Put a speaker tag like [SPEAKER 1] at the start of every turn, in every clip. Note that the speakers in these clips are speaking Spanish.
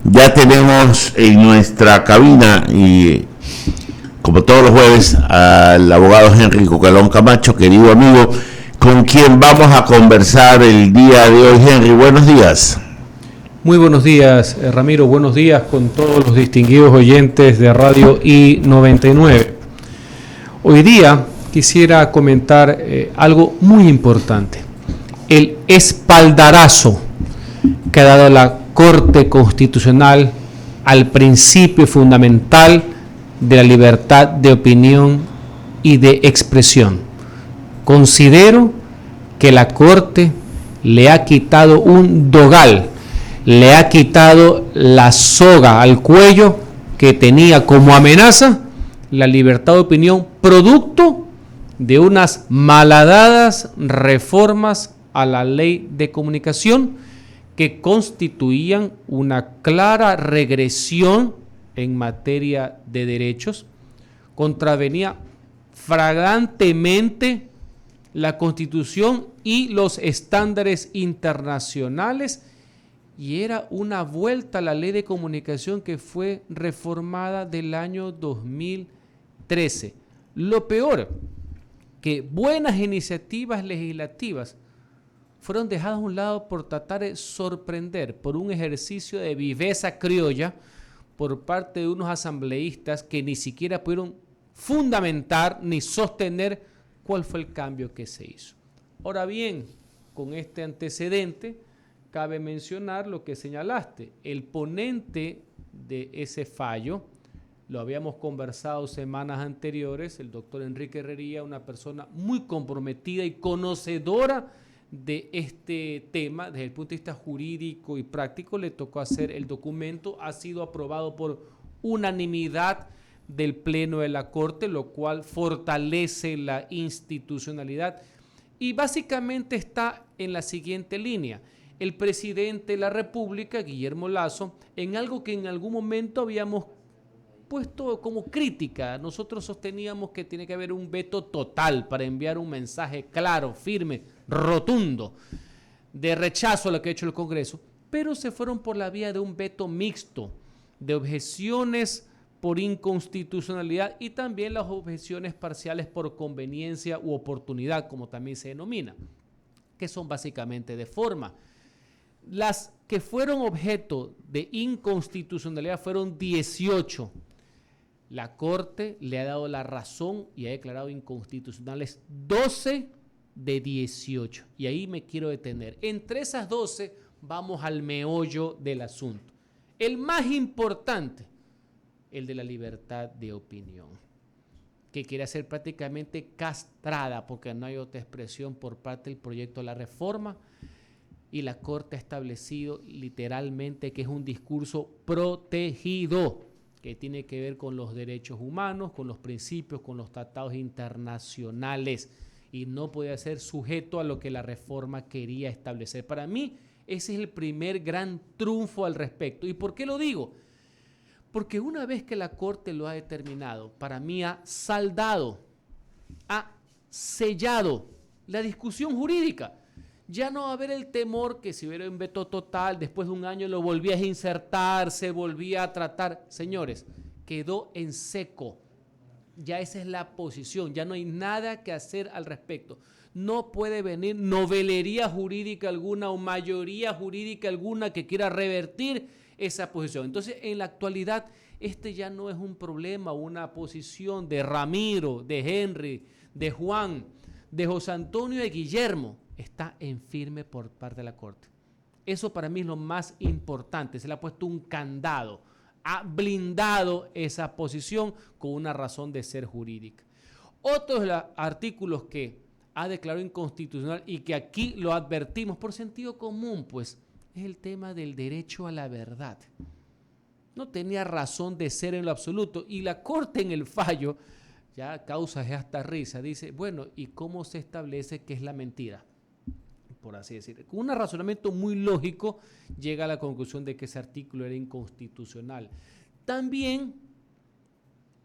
[SPEAKER 1] Ya tenemos en nuestra cabina y como todos los jueves al abogado Henry Cucalón Camacho, querido amigo, con quien vamos a conversar el día de hoy. Henry, buenos días.
[SPEAKER 2] Muy buenos días, Ramiro. Buenos días con todos los distinguidos oyentes de Radio I-99. Hoy día quisiera comentar algo muy importante. El espaldarazo que ha dado la Corte Constitucional al principio fundamental de la libertad de opinión y de expresión. Considero que la Corte le ha quitado un dogal, le ha quitado la soga al cuello que tenía como amenaza la libertad de opinión, producto de unas malhadadas reformas a la ley de comunicación que constituían una clara regresión en materia de derechos, contravenía flagrantemente la Constitución y los estándares internacionales, y era una vuelta a la ley de comunicación que fue reformada del año 2013. Lo peor, que buenas iniciativas legislativas fueron dejadas a un lado por tratar de sorprender por un ejercicio de viveza criolla por parte de unos asambleístas que ni siquiera pudieron fundamentar ni sostener cuál fue el cambio que se hizo. Ahora bien, con este antecedente, cabe mencionar lo que señalaste. El ponente de ese fallo, lo habíamos conversado semanas anteriores, el doctor Enrique Herrería, una persona muy comprometida y conocedora de este tema desde el punto de vista jurídico y práctico. Le tocó hacer el documento, ha sido aprobado por unanimidad del Pleno de la Corte, lo cual fortalece la institucionalidad y básicamente está en la siguiente línea. El presidente de la República, Guillermo Lasso, en algo que en algún momento habíamos puesto como crítica, nosotros sosteníamos que tiene que haber un veto total para enviar un mensaje claro, firme, rotundo, de rechazo a lo que ha hecho el Congreso, pero se fueron por la vía de un veto mixto, de objeciones por inconstitucionalidad y también las objeciones parciales por conveniencia u oportunidad, como también se denomina, que son básicamente de forma. Las que fueron objeto de inconstitucionalidad fueron 18. La Corte le ha dado la razón y ha declarado inconstitucionales 12 de 18. Y ahí me quiero detener. Entre esas 12 vamos al meollo del asunto. El más importante, el de la libertad de opinión, que quiere ser prácticamente castrada porque no hay otra expresión por parte del proyecto de la reforma, y la Corte ha establecido literalmente que es un discurso protegido, que tiene que ver con los derechos humanos, con los principios, con los tratados internacionales, y no puede ser sujeto a lo que la reforma quería establecer. Para mí, ese es el primer gran triunfo al respecto. ¿Y por qué lo digo? Porque una vez que la Corte lo ha determinado, para mí ha saldado, ha sellado la discusión jurídica. Ya no va a haber el temor que si hubiera un veto total, después de un año lo volvías a insertar, se volvía a tratar. Señores, quedó en seco. Ya esa es la posición, ya no hay nada que hacer al respecto. No puede venir novelería jurídica alguna o mayoría jurídica alguna que quiera revertir esa posición. Entonces, en la actualidad, este ya no es un problema, una posición de Ramiro, de Henry, de Juan, de José Antonio y de Guillermo. Está en firme por parte de la Corte. Eso para mí es lo más importante. Se le ha puesto un candado, ha blindado esa posición con una razón de ser jurídica. Otros artículos que ha declarado inconstitucional y que aquí lo advertimos por sentido común, pues es el tema del derecho a la verdad. No tenía razón de ser en lo absoluto, y la Corte en el fallo, ya causa hasta risa, dice, bueno, ¿y cómo se establece que es la mentira? Por así decirlo. Con un razonamiento muy lógico llega a la conclusión de que ese artículo era inconstitucional. También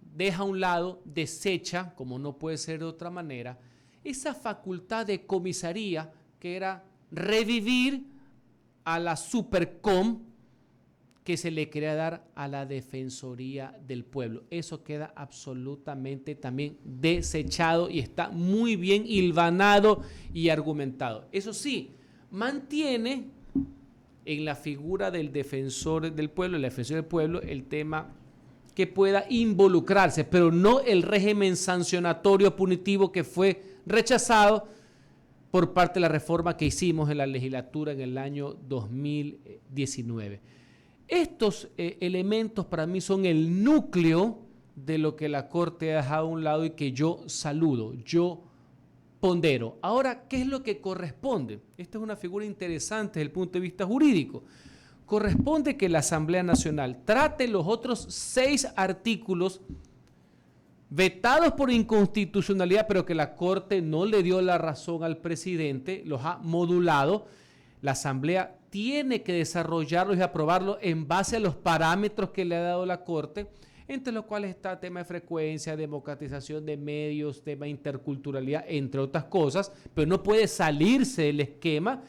[SPEAKER 2] deja a un lado, desecha, como no puede ser de otra manera, esa facultad de comisaría que era revivir a la Supercom que se le quería dar a la Defensoría del Pueblo. Eso queda absolutamente también desechado y está muy bien hilvanado y argumentado. Eso sí, mantiene en la figura del defensor del pueblo, el defensor del pueblo, el tema que pueda involucrarse, pero no el régimen sancionatorio punitivo que fue rechazado por parte de la reforma que hicimos en la legislatura en el año 2019. Estos elementos para mí son el núcleo de lo que la Corte ha dejado a un lado y que yo saludo, yo pondero. Ahora, ¿qué es lo que corresponde? Esta es una figura interesante desde el punto de vista jurídico. Corresponde que la Asamblea Nacional trate los otros 6 artículos vetados por inconstitucionalidad, pero que la Corte no le dio la razón al presidente, los ha modulado. La Asamblea tiene que desarrollarlos y aprobarlos en base a los parámetros que le ha dado la Corte, entre los cuales está tema de frecuencia, democratización de medios, tema de interculturalidad, entre otras cosas, pero no puede salirse del esquema.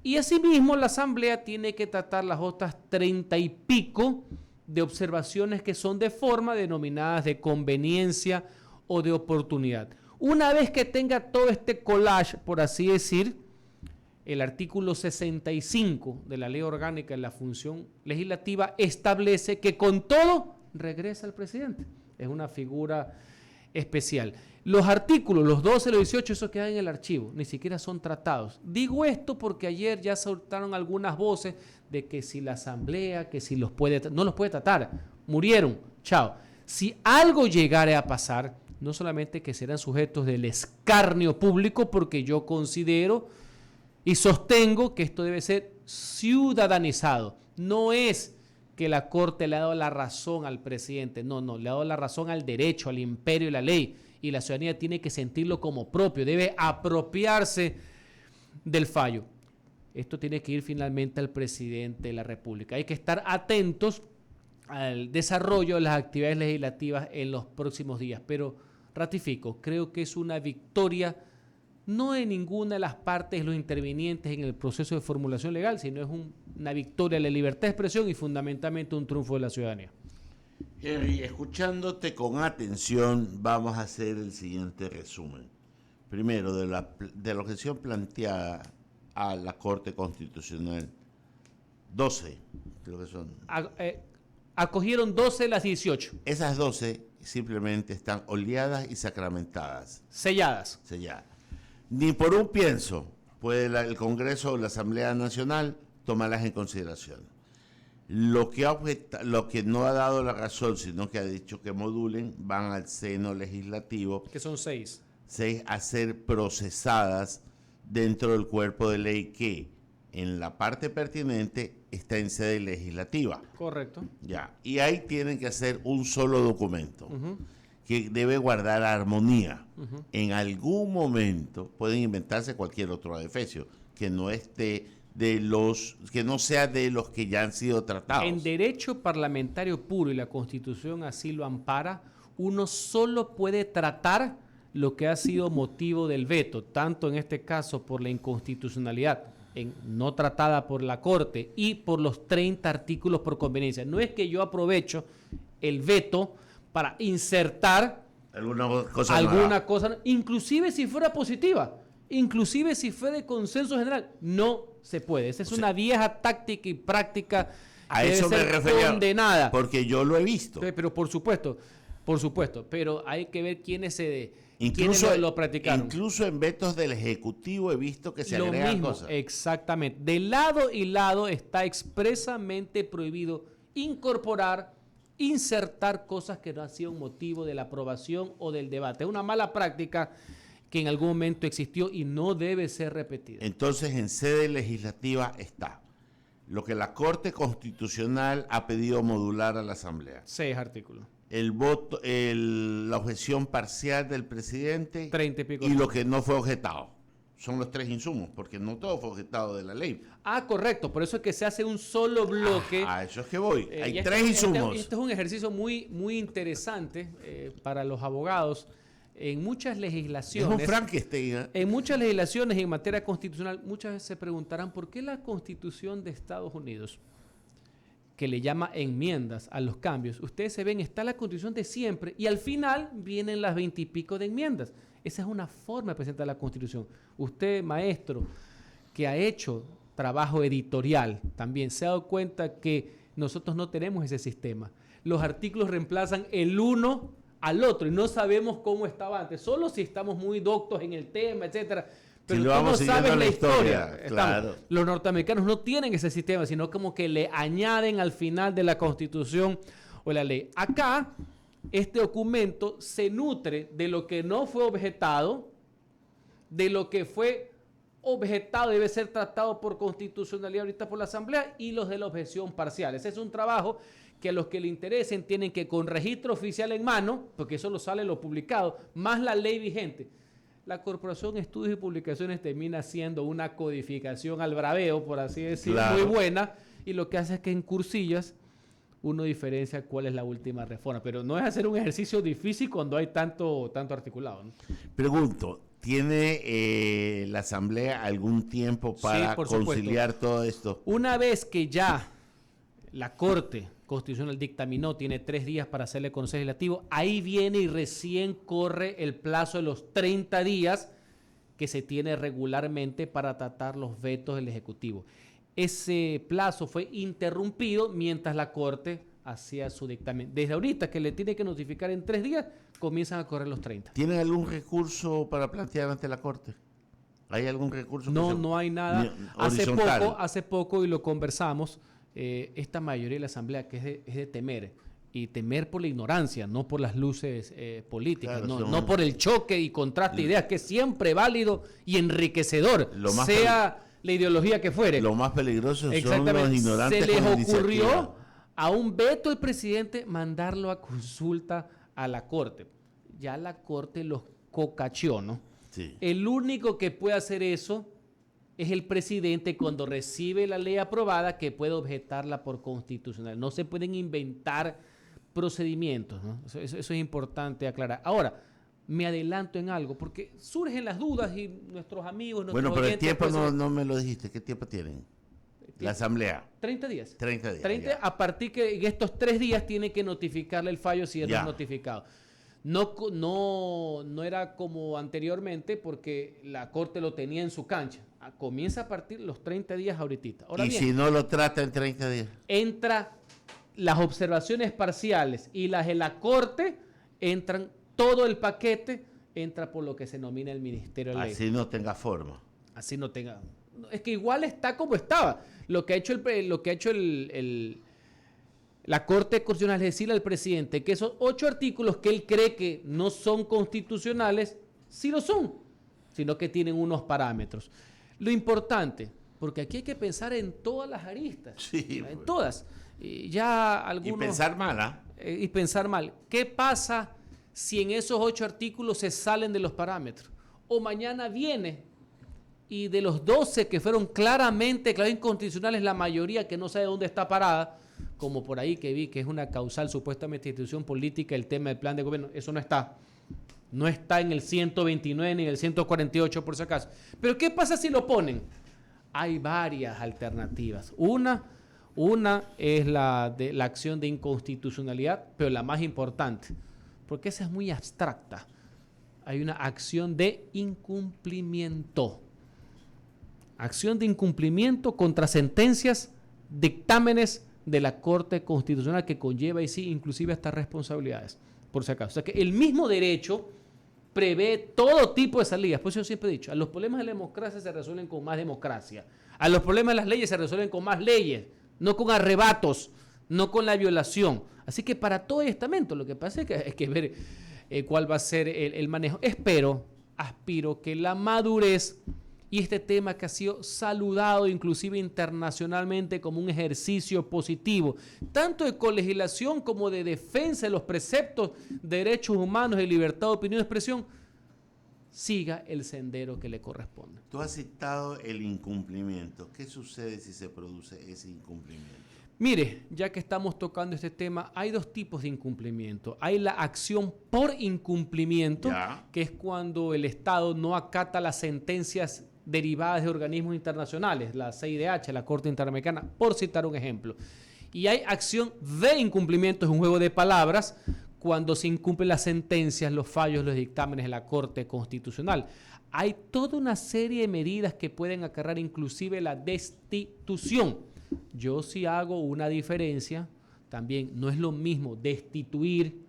[SPEAKER 2] Y asimismo la Asamblea tiene que tratar las otras 30 y pico de observaciones que son de forma denominadas de conveniencia o de oportunidad. Una vez que tenga todo este collage, por así decir, el artículo 65 de la Ley Orgánica de la Función Legislativa establece que con todo regresa al presidente. Es una figura especial. Los artículos, los 12 y los 18, esos quedan en el archivo, ni siquiera son tratados. Digo esto porque ayer ya soltaron algunas voces de que si la Asamblea, que si los puede, no los puede tratar, murieron, chao. Si algo llegara a pasar, no solamente que serán sujetos del escarnio público, porque yo considero y sostengo que esto debe ser ciudadanizado. No es que la Corte le ha dado la razón al presidente, no, le ha dado la razón al derecho, al imperio y la ley, y la ciudadanía tiene que sentirlo como propio, debe apropiarse del fallo. Esto tiene que ir finalmente al presidente de la República. Hay que estar atentos al desarrollo de las actividades legislativas en los próximos días, pero ratifico, creo que es una victoria no de ninguna de las partes de los intervinientes en el proceso de formulación legal, sino es una victoria de la libertad de expresión y fundamentalmente un triunfo de la ciudadanía.
[SPEAKER 1] Henry, escuchándote con atención, vamos a hacer el siguiente resumen. Primero, de la objeción planteada a la Corte Constitucional, 12, creo que son.
[SPEAKER 2] Acogieron 12 de las 18.
[SPEAKER 1] Esas 12 simplemente están oleadas y sacramentadas.
[SPEAKER 2] Selladas.
[SPEAKER 1] Ni por un pienso puede el Congreso o la Asamblea Nacional tomarlas en consideración. Lo que no ha dado la razón, sino que ha dicho que modulen, van al seno legislativo.
[SPEAKER 2] Que son 6.
[SPEAKER 1] 6 a ser procesadas dentro del cuerpo de ley que en la parte pertinente está en sede legislativa.
[SPEAKER 2] Correcto.
[SPEAKER 1] Ya. Y ahí tienen que hacer un solo documento. Que debe guardar armonía. En algún momento pueden inventarse cualquier otro adefesio que no esté que no sea de los que ya han sido tratados.
[SPEAKER 2] En derecho parlamentario puro, y la Constitución así lo ampara, uno solo puede tratar lo que ha sido motivo del veto, tanto en este caso por la inconstitucionalidad, no tratada por la Corte, y por los 30 artículos por conveniencia. No es que yo aprovecho el veto para insertar alguna cosa, inclusive si fuera positiva, inclusive si fuera de consenso general, no se puede. Esa es una vieja táctica y práctica
[SPEAKER 1] a que eso debe ser me refería,
[SPEAKER 2] condenada.
[SPEAKER 1] Porque yo lo he visto.
[SPEAKER 2] Pero por supuesto, pero hay que ver quiénes lo practicaron.
[SPEAKER 1] Incluso en vetos del Ejecutivo he visto que se agregan cosas.
[SPEAKER 2] Exactamente. De lado y lado está expresamente prohibido insertar cosas que no han sido motivo de la aprobación o del debate. Es una mala práctica que en algún momento existió y no debe ser repetida.
[SPEAKER 1] Entonces, en sede legislativa está lo que la Corte Constitucional ha pedido modular a la Asamblea.
[SPEAKER 2] 6 artículos.
[SPEAKER 1] La objeción parcial del presidente
[SPEAKER 2] 30 y pico.
[SPEAKER 1] Y lo que no fue objetado. Son los 3 insumos, porque no todo fue objetado de la ley.
[SPEAKER 2] Correcto, por eso es que se hace un solo bloque.
[SPEAKER 1] A eso es que voy. Hay 3 insumos.
[SPEAKER 2] Este es un ejercicio muy, muy interesante para los abogados. En muchas legislaciones.
[SPEAKER 1] Es un Frankenstein.
[SPEAKER 2] En muchas legislaciones en materia constitucional, muchas veces se preguntarán por qué la Constitución de Estados Unidos que le llama enmiendas a los cambios, ustedes se ven, está la Constitución de siempre y al final vienen las 20 y pico de enmiendas. Esa es una forma de presentar la Constitución. Usted, maestro, que ha hecho trabajo editorial, también se ha dado cuenta que nosotros no tenemos ese sistema. Los artículos reemplazan el uno al otro y no sabemos cómo estaba antes, solo si estamos muy doctos en el tema, etcétera. Pero
[SPEAKER 1] si
[SPEAKER 2] tú no sabes la historia.
[SPEAKER 1] Claro.
[SPEAKER 2] Los norteamericanos no tienen ese sistema, sino como que le añaden al final de la Constitución o la ley. Acá, este documento se nutre de lo que no fue objetado, de lo que fue objetado, debe ser tratado por constitucionalidad ahorita por la Asamblea, y los de la objeción parcial. Ese es un trabajo que a los que le interesen tienen que, con registro oficial en mano, porque eso lo sale lo publicado, más la ley vigente. La Corporación de Estudios y Publicaciones termina siendo una codificación al braveo, por así decirlo,
[SPEAKER 1] claro,
[SPEAKER 2] muy buena, y lo que hace es que en cursillas uno diferencia cuál es la última reforma, pero no es hacer un ejercicio difícil cuando hay tanto articulado, ¿no?
[SPEAKER 1] Pregunto, ¿tiene la Asamblea algún tiempo para conciliar todo esto?
[SPEAKER 2] Una vez que ya la Corte Constitucional dictaminó, tiene 3 días para hacerle consejo legislativo, ahí viene y recién corre el plazo de los 30 días que se tiene regularmente para tratar los vetos del Ejecutivo. Ese plazo fue interrumpido mientras la Corte hacía su dictamen. Desde ahorita que le tiene que notificar en 3 días, comienzan a correr los 30.
[SPEAKER 1] ¿Tienen algún recurso para plantear ante la Corte? ¿Hay algún recurso?
[SPEAKER 2] No hay nada. Hace poco, y lo conversamos, esta mayoría de la Asamblea que es de temer, y temer por la ignorancia, no por las luces políticas, claro, no por el choque y contraste de ideas, que es siempre válido y enriquecedor, sea la ideología que fuere.
[SPEAKER 1] Lo más peligroso son los ignorantes.
[SPEAKER 2] Se les ocurrió a un veto del presidente mandarlo a consulta a la Corte. Ya la Corte los cocacheó, ¿no?
[SPEAKER 1] Sí.
[SPEAKER 2] El único que puede hacer eso es el presidente cuando recibe la ley aprobada, que puede objetarla por constitucional. No se pueden inventar procedimientos, ¿no? Eso es importante aclarar. Ahora, me adelanto en algo, porque surgen las dudas y nuestros amigos, nuestros
[SPEAKER 1] pero el tiempo
[SPEAKER 2] pues,
[SPEAKER 1] no me lo dijiste. ¿Qué tiempo tienen? La Asamblea.
[SPEAKER 2] 30 días.
[SPEAKER 1] 30 días.
[SPEAKER 2] 30, a partir que en estos 3 días tiene que notificarle el fallo si ya no es notificado. No era como anteriormente, porque la Corte lo tenía en su cancha. Comienza a partir los 30 días ahorita. Ahora
[SPEAKER 1] ¿Y
[SPEAKER 2] bien,
[SPEAKER 1] si no lo trata en 30 días?
[SPEAKER 2] Entra las observaciones parciales y las de la Corte, entran todo el paquete, entra por lo que se denomina el Ministerio de Ley.
[SPEAKER 1] Así no tenga forma.
[SPEAKER 2] Así no tenga. Es que igual está como estaba. Lo que ha hecho la Corte Constitucional es decirle al presidente que esos 8 artículos que él cree que no son constitucionales, sí lo son, sino que tienen unos parámetros. Lo importante, porque aquí hay que pensar en todas las aristas,
[SPEAKER 1] sí,
[SPEAKER 2] en todas. Y
[SPEAKER 1] pensar mal, ¿ah?
[SPEAKER 2] Y pensar mal. ¿Qué pasa si en esos 8 artículos se salen de los parámetros? O mañana viene y de los 12 que fueron claramente inconstitucionales, la mayoría que no sabe dónde está parada, como por ahí que vi que es una causal supuestamente institución política el tema del plan de gobierno, eso no está. No está en el 129 ni en el 148 por si acaso. Pero ¿qué pasa si lo ponen? Hay varias alternativas. Una es la acción de inconstitucionalidad, pero la más importante, porque esa es muy abstracta. Hay una acción de incumplimiento. Acción de incumplimiento contra sentencias, dictámenes de la Corte Constitucional, que conlleva y sí, inclusive hasta responsabilidades, por si acaso. O sea que el mismo derecho prevé todo tipo de salidas. Por eso yo siempre he dicho, a los problemas de la democracia se resuelven con más democracia. A los problemas de las leyes se resuelven con más leyes, no con arrebatos, no con la violación. Así que para todo estamento, lo que pasa es que hay que ver cuál va a ser el manejo. Aspiro que la madurez y este tema que ha sido saludado inclusive internacionalmente como un ejercicio positivo, tanto de colegislación como de defensa de los preceptos de derechos humanos y libertad de opinión y expresión, siga el sendero que le corresponde.
[SPEAKER 1] Tú has citado el incumplimiento. ¿Qué sucede si se produce ese incumplimiento?
[SPEAKER 2] Mire, ya que estamos tocando este tema, hay 2 tipos de incumplimiento. Hay la acción por incumplimiento, que es cuando el Estado no acata las sentencias derivadas de organismos internacionales, la CIDH, la Corte Interamericana, por citar un ejemplo. Y hay acción de incumplimiento, es un juego de palabras, cuando se incumplen las sentencias, los fallos, los dictámenes de la Corte Constitucional. Hay toda una serie de medidas que pueden acarrear inclusive la destitución. Yo sí hago una diferencia, también no es lo mismo destituir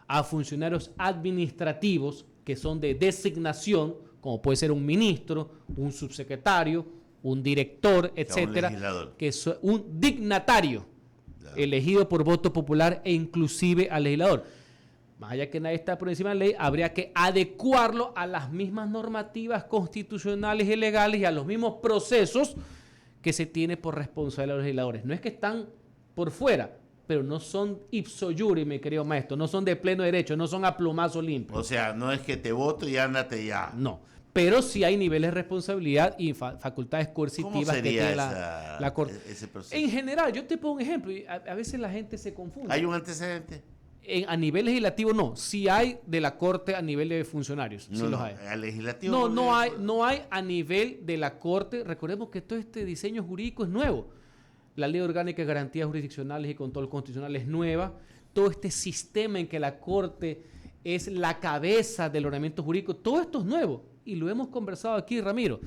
[SPEAKER 2] a funcionarios administrativos que son de designación, como puede ser un ministro, un subsecretario, un director, etcétera, que es un dignatario, claro, elegido por voto popular e inclusive al legislador. Más allá que nadie está por encima de la ley, habría que adecuarlo a las mismas normativas constitucionales y legales y a los mismos procesos que se tiene por responsabilidad de los legisladores. No es que están por fuera, pero no son ipso iure, mi querido maestro, no son de pleno derecho, no son a plumazo limpio.
[SPEAKER 1] O sea, no es que te voto y ándate ya.
[SPEAKER 2] No, pero sí hay niveles de responsabilidad y facultades coercitivas que tiene la Corte.
[SPEAKER 1] Ese proceso?
[SPEAKER 2] En general, yo te pongo un ejemplo, y a veces la gente se confunde.
[SPEAKER 1] ¿Hay un antecedente?
[SPEAKER 2] A nivel legislativo no, sí hay de la Corte a nivel de funcionarios,
[SPEAKER 1] No,
[SPEAKER 2] sí los
[SPEAKER 1] no,
[SPEAKER 2] hay.
[SPEAKER 1] al legislativo
[SPEAKER 2] No hay a nivel de la Corte. Recordemos que todo este diseño jurídico es nuevo. La Ley Orgánica de Garantías Jurisdiccionales y Control Constitucional es nueva. Todo este sistema en que la Corte es la cabeza del ordenamiento jurídico, todo esto es nuevo. Y lo hemos conversado aquí, Ramiro.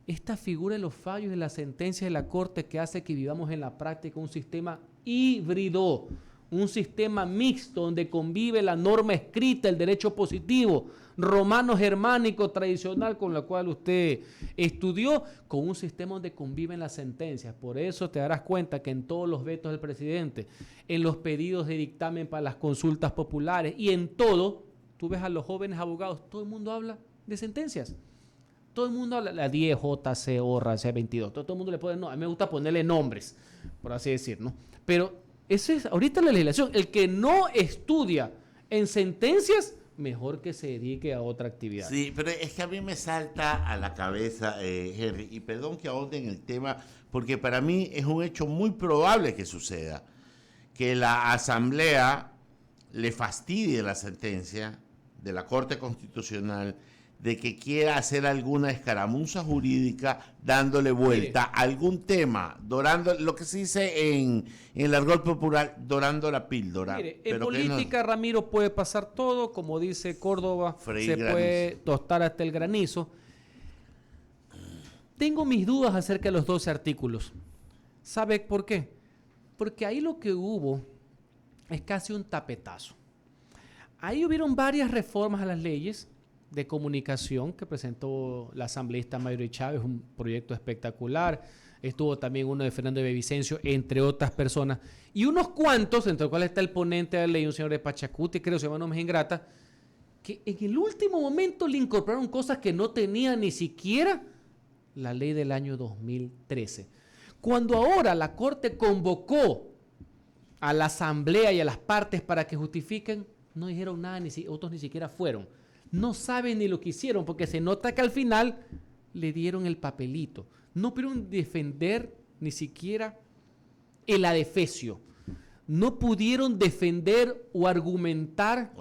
[SPEAKER 2] Esta figura de los fallos de las sentencias de la Corte que hace que vivamos en la práctica un sistema híbrido, un sistema mixto donde convive la norma escrita, el derecho positivo, romano-germánico tradicional con la cual usted estudió, con un sistema donde conviven las sentencias. Por eso te darás cuenta que en todos los vetos del presidente, en los pedidos de dictamen para las consultas populares y en todo, tú ves a los jóvenes abogados, todo el mundo habla de sentencias. Todo el mundo habla, la 10, JC, ORRA, C22, todo el mundo le pone, no, a mí me gusta ponerle nombres, por así decir, ¿no? Pero eso es ahorita la legislación. El que no estudia en sentencias, mejor que se dedique a otra actividad.
[SPEAKER 1] Sí, pero es que a mí me salta a la cabeza, Henry, y perdón que ahonde en el tema, porque para mí es un hecho muy probable que suceda, que la Asamblea le fastidie la sentencia de la Corte Constitucional de que quiera hacer alguna escaramuza jurídica dándole vuelta a algún tema, dorando, lo que se dice en el argot popular, dorando la píldora.
[SPEAKER 2] Mire, en política, no, Ramiro, puede pasar todo, como dice Córdoba, se puede tostar hasta el granizo. Tengo mis dudas acerca de los 12 artículos. ¿Sabe por qué? Porque ahí lo que hubo es casi un tapetazo. Ahí hubieron varias reformas a las leyes de comunicación que presentó la asambleísta Mayuri Chávez, un proyecto espectacular. Estuvo también uno de Fernando de Vicencio, entre otras personas. Y unos cuantos, entre los cuales está el ponente de la ley, un señor de Pachacuti, creo que se llama Només Ingrata, que en el último momento le incorporaron cosas que no tenía ni siquiera la ley del año 2013. Cuando ahora la Corte convocó a la asamblea y a las partes para que justifiquen, no dijeron nada, otros ni siquiera fueron. No saben ni lo que hicieron, porque se nota que al final le dieron el papelito. No pudieron defender ni siquiera el adefesio. No pudieron defender o argumentar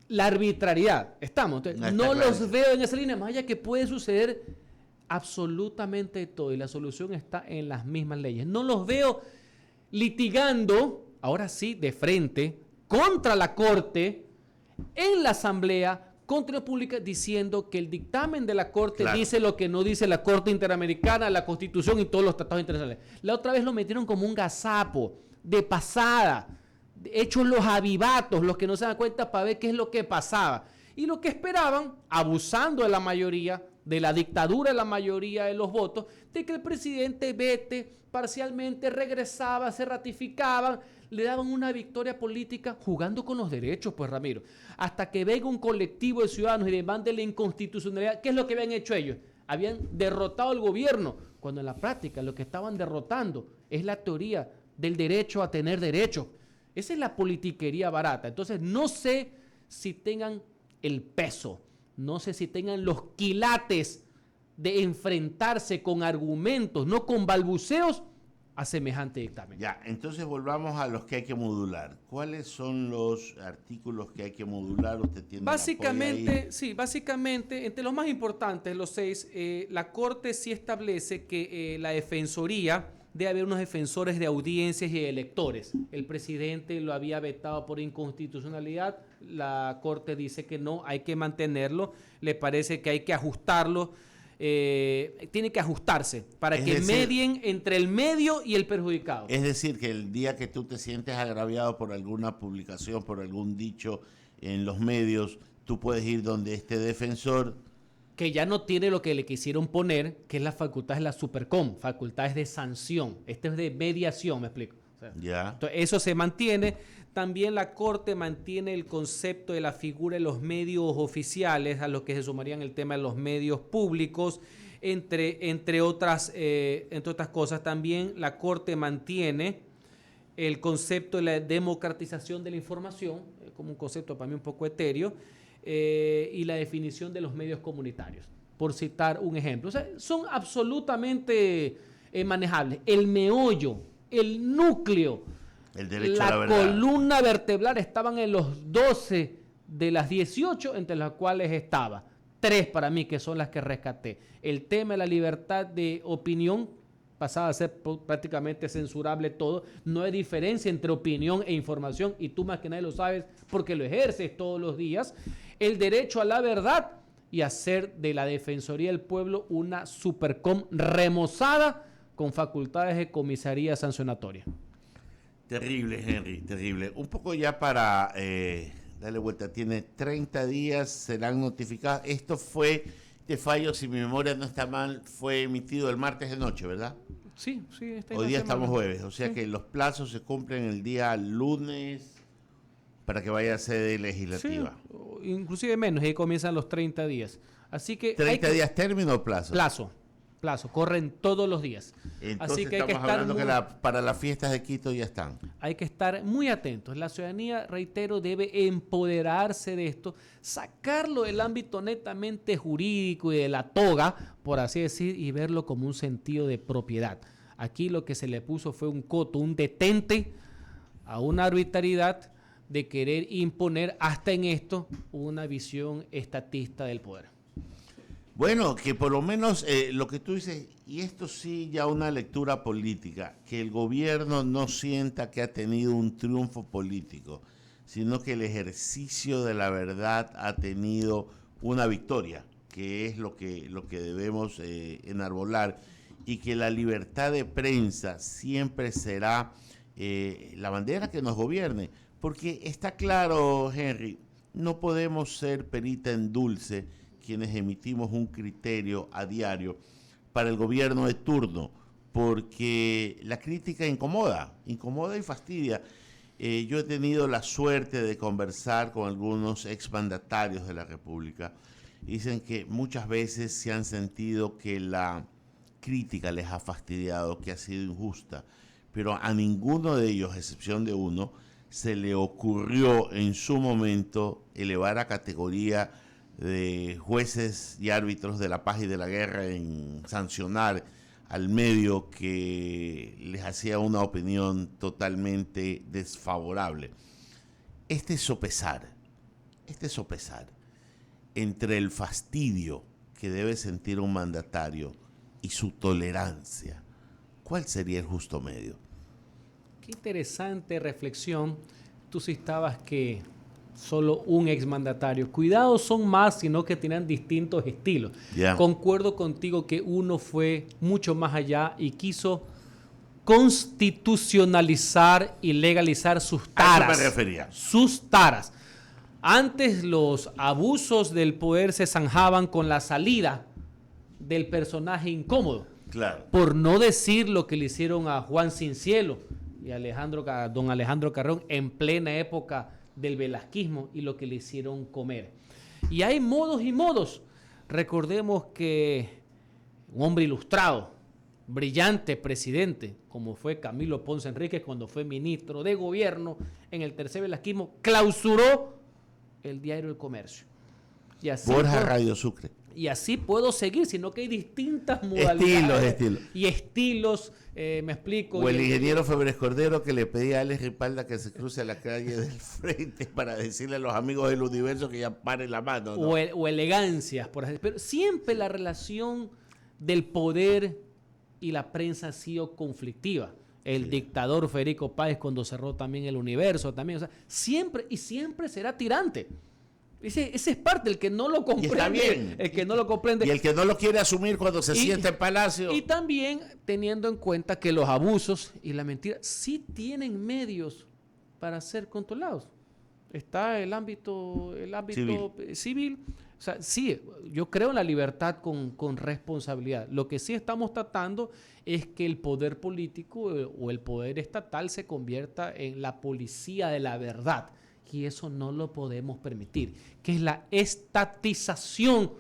[SPEAKER 2] la arbitrariedad. Estamos. Entonces, no los veo en esa línea, más allá que puede suceder absolutamente todo. Y la solución está en las mismas leyes. No los veo litigando, ahora sí, de frente, contra la Corte, en la Asamblea, contra la Pública, diciendo que el dictamen de la Corte dice lo que no dice la Corte Interamericana, la Constitución y todos los tratados internacionales. La otra vez lo metieron como un gazapo, de pasada, hechos los avivatos, los que no se dan cuenta para ver qué es lo que pasaba. Y lo que esperaban, abusando de la mayoría, de la dictadura de la mayoría de los votos, de que el presidente vete, parcialmente regresaba, se ratificaban, le daban una victoria política jugando con los derechos, pues Ramiro. Hasta que venga un colectivo de ciudadanos y demande la inconstitucionalidad, ¿qué es lo que habían hecho ellos? Habían derrotado al gobierno, cuando en la práctica lo que estaban derrotando es la teoría del derecho a tener derechos. Esa es la politiquería barata. Entonces no sé si tengan el peso, no sé si tengan los quilates de enfrentarse con argumentos, no con balbuceos, a semejante dictamen.
[SPEAKER 1] Ya, entonces volvamos a los que hay que modular. ¿Cuáles son los artículos que hay que modular? ¿Usted tiene
[SPEAKER 2] básicamente, sí, básicamente, entre los más importantes, los 6, la Corte sí establece que la Defensoría debe haber unos defensores de audiencias y de electores. El presidente lo había vetado por inconstitucionalidad, la Corte dice que no, hay que mantenerlo, le parece que hay que ajustarlo, tiene que ajustarse para que medien entre el medio y el perjudicado.
[SPEAKER 1] Es decir, que el día que tú te sientes agraviado por alguna publicación, por algún dicho en los medios, tú puedes ir donde este defensor,
[SPEAKER 2] que ya no tiene lo que le quisieron poner, que es la facultad de la Supercom, facultades de sanción. Este es de mediación, me explico. O sea,
[SPEAKER 1] ya.
[SPEAKER 2] Entonces, eso se mantiene. También la Corte mantiene el concepto de la figura de los medios oficiales, a los que se sumarían el tema de los medios públicos, entre otras cosas. También la Corte mantiene el concepto de la democratización de la información, como un concepto para mí un poco etéreo, y la definición de los medios comunitarios, por citar un ejemplo. O sea, son absolutamente manejables. El meollo, el núcleo,
[SPEAKER 1] el derecho a la verdad,
[SPEAKER 2] columna vertebral estaban en los 12 de las 18 entre las cuales estaba. 3 para mí que son las que rescaté. El tema de la libertad de opinión pasaba a ser prácticamente censurable todo. No hay diferencia entre opinión e información y tú más que nadie lo sabes porque lo ejerces todos los días. El derecho a la verdad y hacer de la Defensoría del Pueblo una Supercom remozada con facultades de comisaría sancionatoria.
[SPEAKER 1] Terrible, Henry, terrible. Un poco ya para darle vuelta, tiene 30 días, serán notificadas. Esto fue, este fallo, si mi memoria no está mal, fue emitido el martes de noche, ¿verdad?
[SPEAKER 2] Sí.
[SPEAKER 1] Hoy día estamos jueves, o sea que los plazos se cumplen el día lunes para que vaya a sede legislativa.
[SPEAKER 2] Sí, inclusive menos, ahí comienzan los 30 días. Así que
[SPEAKER 1] ¿30 días término o plazo?
[SPEAKER 2] Plazo, corren todos los días.
[SPEAKER 1] Entonces
[SPEAKER 2] así que hay que estar
[SPEAKER 1] hablando que para las fiestas de Quito ya están.
[SPEAKER 2] Hay que estar muy atentos. La ciudadanía, reitero, debe empoderarse de esto, sacarlo del ámbito netamente jurídico y de la toga, por así decir, y verlo como un sentido de propiedad. Aquí lo que se le puso fue un coto, un detente a una arbitrariedad de querer imponer hasta en esto una visión estatista del poder.
[SPEAKER 1] Bueno, que por lo menos lo que tú dices, y esto sí ya una lectura política, que el gobierno no sienta que ha tenido un triunfo político, sino que el ejercicio de la verdad ha tenido una victoria, que es lo que debemos enarbolar, y que la libertad de prensa siempre será la bandera que nos gobierne. Porque está claro, Henry, no podemos ser perita en dulce quienes emitimos un criterio a diario para el gobierno de turno, porque la crítica incomoda y fastidia. Yo he tenido la suerte de conversar con algunos exmandatarios de la República. Dicen que muchas veces se han sentido que la crítica les ha fastidiado, que ha sido injusta, pero a ninguno de ellos, a excepción de uno, se le ocurrió en su momento elevar a categoría de jueces y árbitros de la paz y de la guerra en sancionar al medio que les hacía una opinión totalmente desfavorable. Este sopesar entre el fastidio que debe sentir un mandatario y su tolerancia, ¿cuál sería el justo medio?
[SPEAKER 2] Qué interesante reflexión. Tú citabas que solo un exmandatario. Cuidado, son más, sino que tienen distintos estilos.
[SPEAKER 1] Yeah.
[SPEAKER 2] Concuerdo contigo que uno fue mucho más allá y quiso constitucionalizar y legalizar sus taras.
[SPEAKER 1] A eso me refería.
[SPEAKER 2] Sus taras. Antes los abusos del poder se zanjaban con la salida del personaje incómodo.
[SPEAKER 1] Claro.
[SPEAKER 2] Por no decir lo que le hicieron a Juan Cincielo y a don Alejandro Carrión en plena época del velasquismo y lo que le hicieron comer. Y hay modos y modos. Recordemos que un hombre ilustrado, brillante presidente, como fue Camilo Ponce Enríquez cuando fue ministro de gobierno en el tercer velasquismo, clausuró el diario El Comercio. Y así
[SPEAKER 1] Borja Radio Sucre.
[SPEAKER 2] Y así puedo seguir, sino que hay distintas modalidades.
[SPEAKER 1] Estilos.
[SPEAKER 2] Y estilos, me explico.
[SPEAKER 1] O el ingeniero Febres Cordero que le pedía a Alex Ripalda que se cruce a la calle del frente para decirle a los amigos del universo que ya pare la mano, ¿no?
[SPEAKER 2] O elegancias, por ejemplo. Pero siempre la relación del poder y la prensa ha sido conflictiva. El dictador Federico Páez cuando cerró también El Universo, también, o sea, siempre será tirante. Ese es parte, el que no lo comprende.
[SPEAKER 1] Y está bien.
[SPEAKER 2] El que no lo comprende.
[SPEAKER 1] Y el que no lo quiere asumir cuando se sienta en Palacio.
[SPEAKER 2] Y también teniendo en cuenta que los abusos y la mentira sí tienen medios para ser controlados. Está el ámbito civil. O sea, sí, yo creo en la libertad con responsabilidad. Lo que sí estamos tratando es que el poder político o el poder estatal se convierta en la policía de la verdad. Y eso no lo podemos permitir, que es la estatización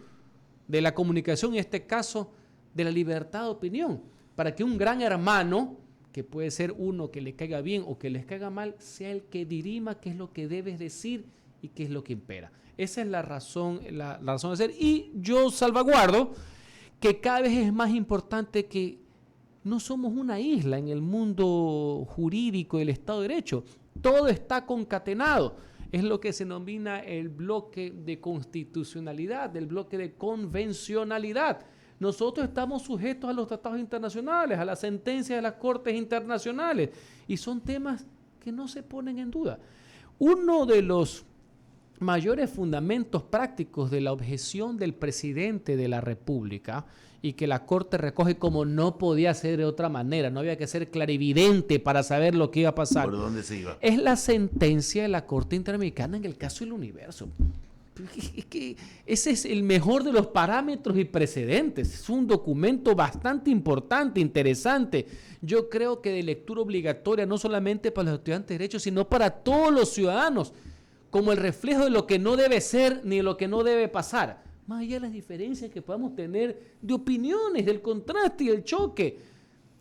[SPEAKER 2] de la comunicación, en este caso de la libertad de opinión, para que un gran hermano, que puede ser uno que le caiga bien o que les caiga mal, sea el que dirima qué es lo que debes decir y qué es lo que impera. Esa es la razón de ser. Y yo salvaguardo que cada vez es más importante que no somos una isla en el mundo jurídico del Estado de Derecho. Todo está concatenado. Es lo que se denomina el bloque de constitucionalidad, el bloque de convencionalidad. Nosotros estamos sujetos a los tratados internacionales, a las sentencias de las cortes internacionales, y son temas que no se ponen en duda. Uno de los mayores fundamentos prácticos de la objeción del presidente de la República, y que la Corte recoge como no podía ser de otra manera, no había que ser clarividente para saber lo que iba a pasar.
[SPEAKER 1] ¿Por dónde se iba?
[SPEAKER 2] Es la sentencia de la Corte Interamericana en el caso del Universo. Es que ese es el mejor de los parámetros y precedentes. Es un documento bastante importante, interesante. Yo creo que de lectura obligatoria, no solamente para los estudiantes de Derecho, sino para todos los ciudadanos, como el reflejo de lo que no debe ser ni de lo que no debe pasar. Más allá de las diferencias que podamos tener de opiniones, del contraste y del choque,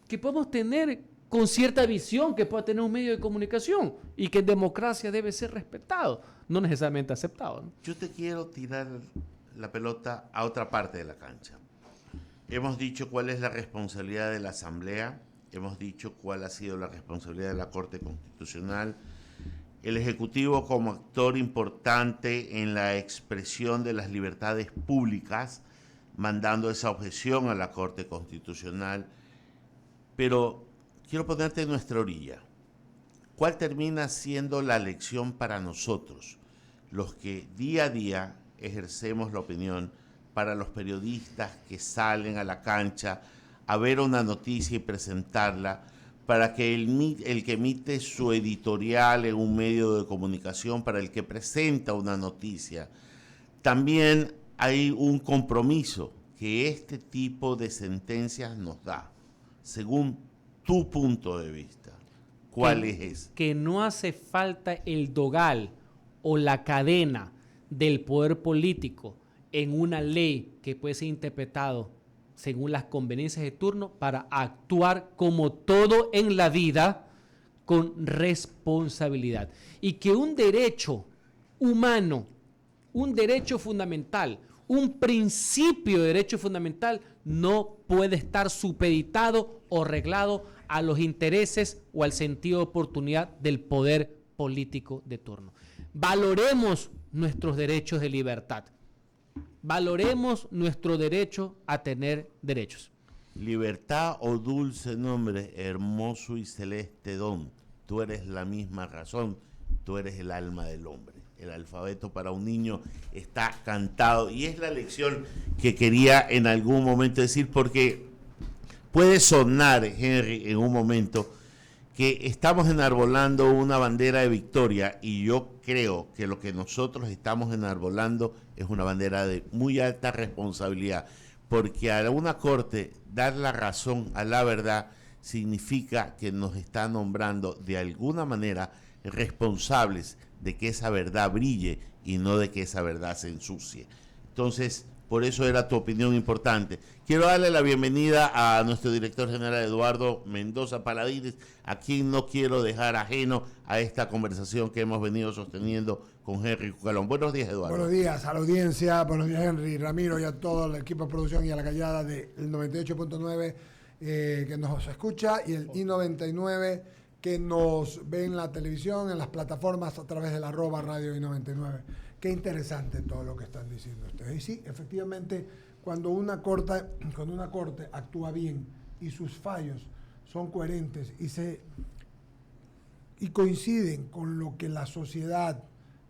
[SPEAKER 2] que podamos tener con cierta visión que pueda tener un medio de comunicación y que en democracia debe ser respetado, no necesariamente aceptado, ¿no?
[SPEAKER 1] Yo te quiero tirar la pelota a otra parte de la cancha. Hemos dicho cuál es la responsabilidad de la Asamblea, hemos dicho cuál ha sido la responsabilidad de la Corte Constitucional, el Ejecutivo como actor importante en la expresión de las libertades públicas, mandando esa objeción a la Corte Constitucional. Pero quiero ponerte en nuestra orilla. ¿Cuál termina siendo la lección para nosotros, los que día a día ejercemos la opinión, para los periodistas que salen a la cancha a ver una noticia y presentarla, para que el que emite su editorial en un medio de comunicación, para el que presenta una noticia? También hay un compromiso que este tipo de sentencias nos da, según tu punto de vista. ¿Cuál es ese?
[SPEAKER 2] Que no hace falta el dogal o la cadena del poder político en una ley que puede ser interpretado según las conveniencias de turno para actuar como todo en la vida con responsabilidad. Y que un derecho humano, un derecho fundamental, un principio de derecho fundamental no puede estar supeditado o reglado a los intereses o al sentido de oportunidad del poder político de turno. Valoremos nuestros derechos de libertad. Valoremos nuestro derecho a tener derechos.
[SPEAKER 1] Libertad, oh dulce nombre, hermoso y celeste don. Tú eres la misma razón, tú eres el alma del hombre. El alfabeto para un niño está cantado y es la lección que quería en algún momento decir, porque puede sonar, Henry, en un momento que estamos enarbolando una bandera de victoria, y yo creo que lo que nosotros estamos enarbolando es una bandera de muy alta responsabilidad, porque a una corte dar la razón a la verdad significa que nos está nombrando de alguna manera responsables de que esa verdad brille y no de que esa verdad se ensucie. Entonces, por eso era tu opinión importante. Quiero darle la bienvenida a nuestro director general Eduardo Mendoza Paladines, a quien no quiero dejar ajeno a esta conversación que hemos venido sosteniendo con Henry Cucalón. Buenos días, Eduardo.
[SPEAKER 3] Buenos días a la audiencia, buenos días, Henry, Ramiro, y a todo el equipo de producción y a la callada del 98.9 que nos escucha, y el I99 que nos ve en la televisión, en las plataformas a través del @Radio I99. Qué interesante todo lo que están diciendo ustedes. Y sí, efectivamente, cuando una corte actúa bien, y sus fallos son coherentes y coinciden con lo que la sociedad,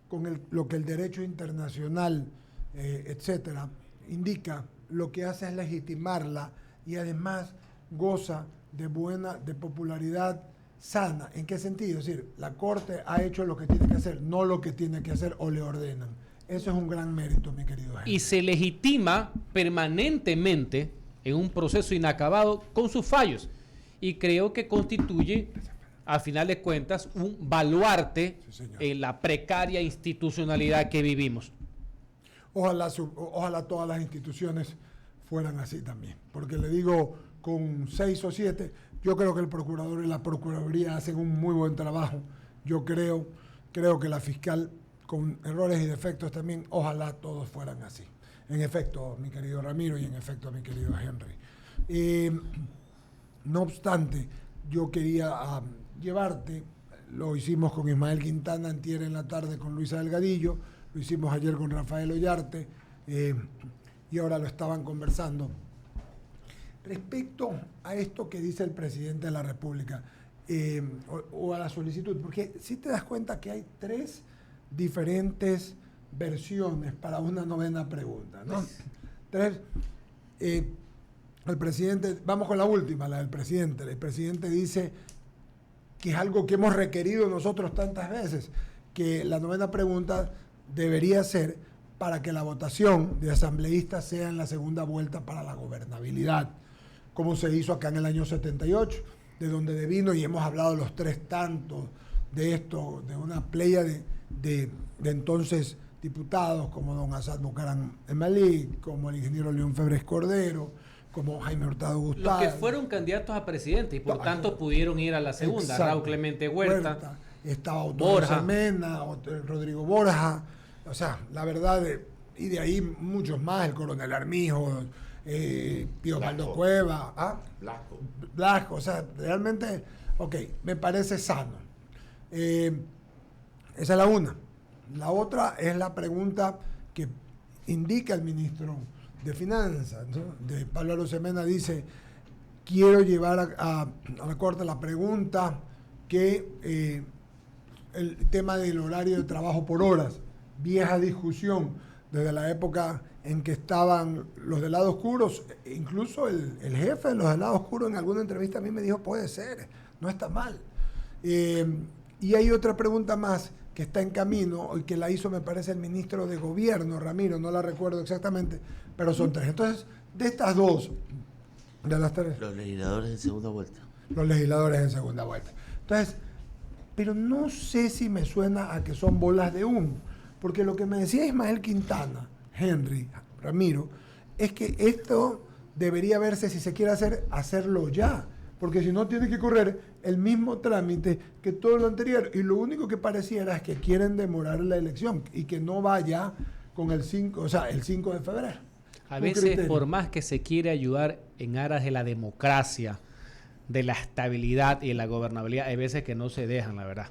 [SPEAKER 3] con lo que el derecho internacional, etcétera, indica, lo que hace es legitimarla y además goza de popularidad sana. ¿En qué sentido? Es decir, la Corte ha hecho lo que tiene que hacer, no lo que tiene que hacer o le ordenan. Eso es un gran mérito, mi querido Henry.
[SPEAKER 2] Y se legitima permanentemente en un proceso inacabado con sus fallos. Y creo que constituye, a final de cuentas, un baluarte en la precaria institucionalidad que vivimos.
[SPEAKER 3] Ojalá todas las instituciones fueran así también. Porque le digo, con 6 o 7, yo creo que el procurador y la procuraduría hacen un muy buen trabajo. Yo creo que la fiscal, con errores y defectos también, ojalá todos fueran así. En efecto, mi querido Ramiro, y en efecto, mi querido Henry. No obstante, yo quería llevarte, lo hicimos con Ismael Quintana antier en la tarde con Luisa Delgadillo, lo hicimos ayer con Rafael Ollarte, y ahora lo estaban conversando. Respecto a esto que dice el presidente de la República, o a la solicitud, porque si te das cuenta que hay 3 diferentes versiones para una 9ª pregunta, ¿no? 3. El presidente, vamos con la última, la del presidente. El presidente dice que es algo que hemos requerido nosotros tantas veces, que la 9ª pregunta debería ser para que la votación de asambleístas sea en la segunda vuelta para la gobernabilidad, como se hizo acá en el año 78, de donde devino, y hemos hablado los 3 tantos de esto, de una playa de entonces diputados como don Asad Bucaram Emalí, como el ingeniero León Febres Cordero, como Jaime Hurtado Gustavo.
[SPEAKER 2] Los que fueron candidatos a presidente y por tanto pudieron ir a la segunda. Exacto. Raúl Clemente Huerta,
[SPEAKER 3] estaba Autónomo Mena, Rodrigo Borja, o sea, la verdad, y de ahí muchos más, el coronel Armijo, Pío Baldo Cueva, Blasco, o sea, realmente, me parece sano. Esa es la una. La otra es la pregunta que indica el ministro de Finanzas, ¿no? De Pablo Arosemena, dice: quiero llevar a la Corte la pregunta que el tema del horario de trabajo por horas, vieja discusión desde la época en que estaban los del lado oscuro, incluso el jefe de los del lado oscuro en alguna entrevista a mí me dijo: puede ser, no está mal. Y hay otra pregunta más que está en camino y que la hizo, me parece, el ministro de Gobierno, Ramiro, no la recuerdo exactamente, pero son 3. Entonces, de estas 2, de las 3.
[SPEAKER 1] Los legisladores en segunda vuelta.
[SPEAKER 3] Los legisladores en segunda vuelta. Entonces, pero no sé si me suena a que son bolas de humo, porque lo que me decía Ismael Quintana, Henry, Ramiro, es que esto debería verse, si se quiere hacerlo ya, porque si no tiene que correr el mismo trámite que todo lo anterior, y lo único que pareciera es que quieren demorar la elección y que no vaya con el 5, o sea, el 5 de febrero.
[SPEAKER 2] A veces, por más que se quiere ayudar en aras de la democracia, de la estabilidad y de la gobernabilidad, hay veces que no se dejan, la verdad.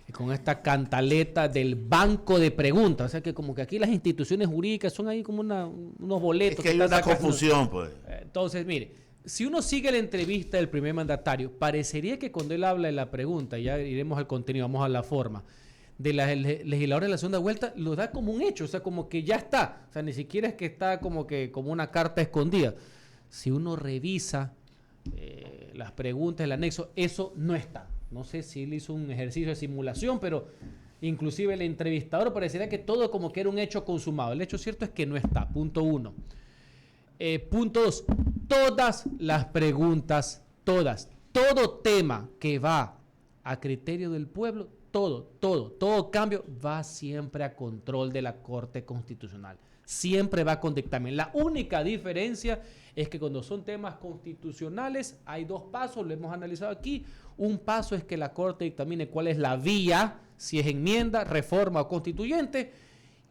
[SPEAKER 2] Y con esta cantaleta del banco de preguntas, o sea que como que aquí las instituciones jurídicas son ahí como unos boletos.
[SPEAKER 1] Es que hay una confusión, pues.
[SPEAKER 2] Entonces, mire, si uno sigue la entrevista del primer mandatario, parecería que cuando él habla de la pregunta, ya iremos al contenido, vamos a la forma, de la legisladora de la segunda vuelta, lo da como un hecho, o sea, como que ya está, o sea, ni siquiera es que está como una carta escondida. Si uno revisa las preguntas del anexo, eso no está. No sé si él hizo un ejercicio de simulación, pero inclusive el entrevistador parecería que todo como que era un hecho consumado. El hecho cierto es que no está, punto 1. Punto 2, todas las preguntas, todo tema que va a criterio del pueblo, todo cambio va siempre a control de la Corte Constitucional. Siempre va con dictamen. La única diferencia es que cuando son temas constitucionales hay 2 pasos, lo hemos analizado aquí. Un paso es que la Corte dictamine cuál es la vía, si es enmienda, reforma o constituyente.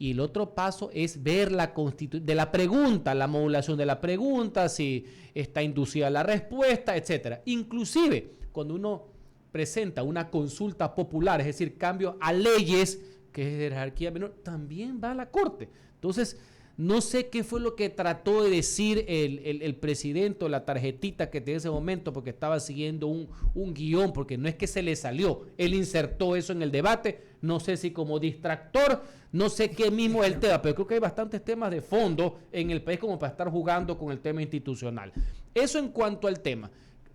[SPEAKER 2] Y el otro paso es ver de la pregunta, la modulación de la pregunta, si está inducida la respuesta, etcétera. Inclusive, cuando uno presenta una consulta popular, es decir, cambio a leyes, que es de jerarquía menor, también va a la Corte. Entonces, No sé qué fue lo que trató de decir el presidente o la tarjetita que tenía en ese momento, porque estaba siguiendo un guión, porque no es que se le salió, él insertó eso en el debate, no sé si como distractor, no sé qué mismo es el tema, pero creo que hay bastantes temas de fondo en el país como para estar jugando con el tema institucional. Eso en cuanto al tema.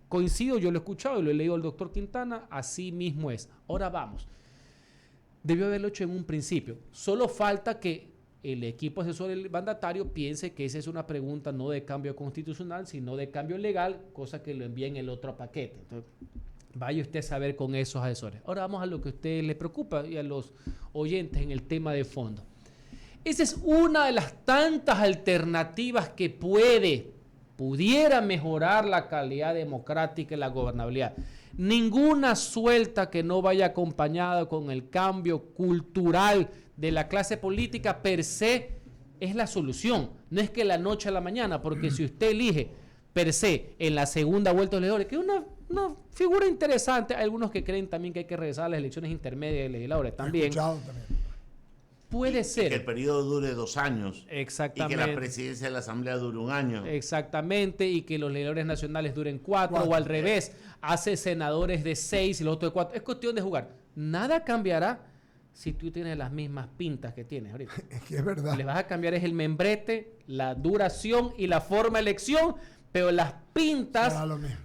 [SPEAKER 2] Coincido, yo lo he escuchado y lo he leído al doctor Quintana, así mismo es. Ahora vamos. Debió haberlo hecho en un principio. Solo falta que el equipo asesor del mandatario piense que esa es una pregunta no de cambio constitucional, sino de cambio legal, cosa que lo envía en el otro paquete. Entonces, vaya usted a saber con esos asesores. Ahora vamos a lo que a usted le preocupa y a los oyentes en el tema de fondo. Esa es una de las tantas alternativas que pudiera mejorar la calidad democrática y la gobernabilidad. Ninguna suelta que no vaya acompañada con el cambio cultural de la clase política per se es la solución. No es que la noche a la mañana, porque si usted elige per se en la segunda vuelta de los legisladores, que es una figura interesante, hay algunos que creen también que hay que regresar a las elecciones intermedias de legisladores también. Puede ser.
[SPEAKER 1] Que el periodo dure 2 años.
[SPEAKER 2] Exactamente.
[SPEAKER 1] Y que la presidencia de la Asamblea dure 1 año.
[SPEAKER 2] Exactamente. Y que los legisladores nacionales duren 4 o al revés. Hace senadores de 6 y los otros de 4. Es cuestión de jugar. Nada cambiará si tú tienes las mismas pintas que tienes ahorita.
[SPEAKER 3] Es que es verdad.
[SPEAKER 2] Le vas a cambiar es el membrete, la duración y la forma de elección, pero las pintas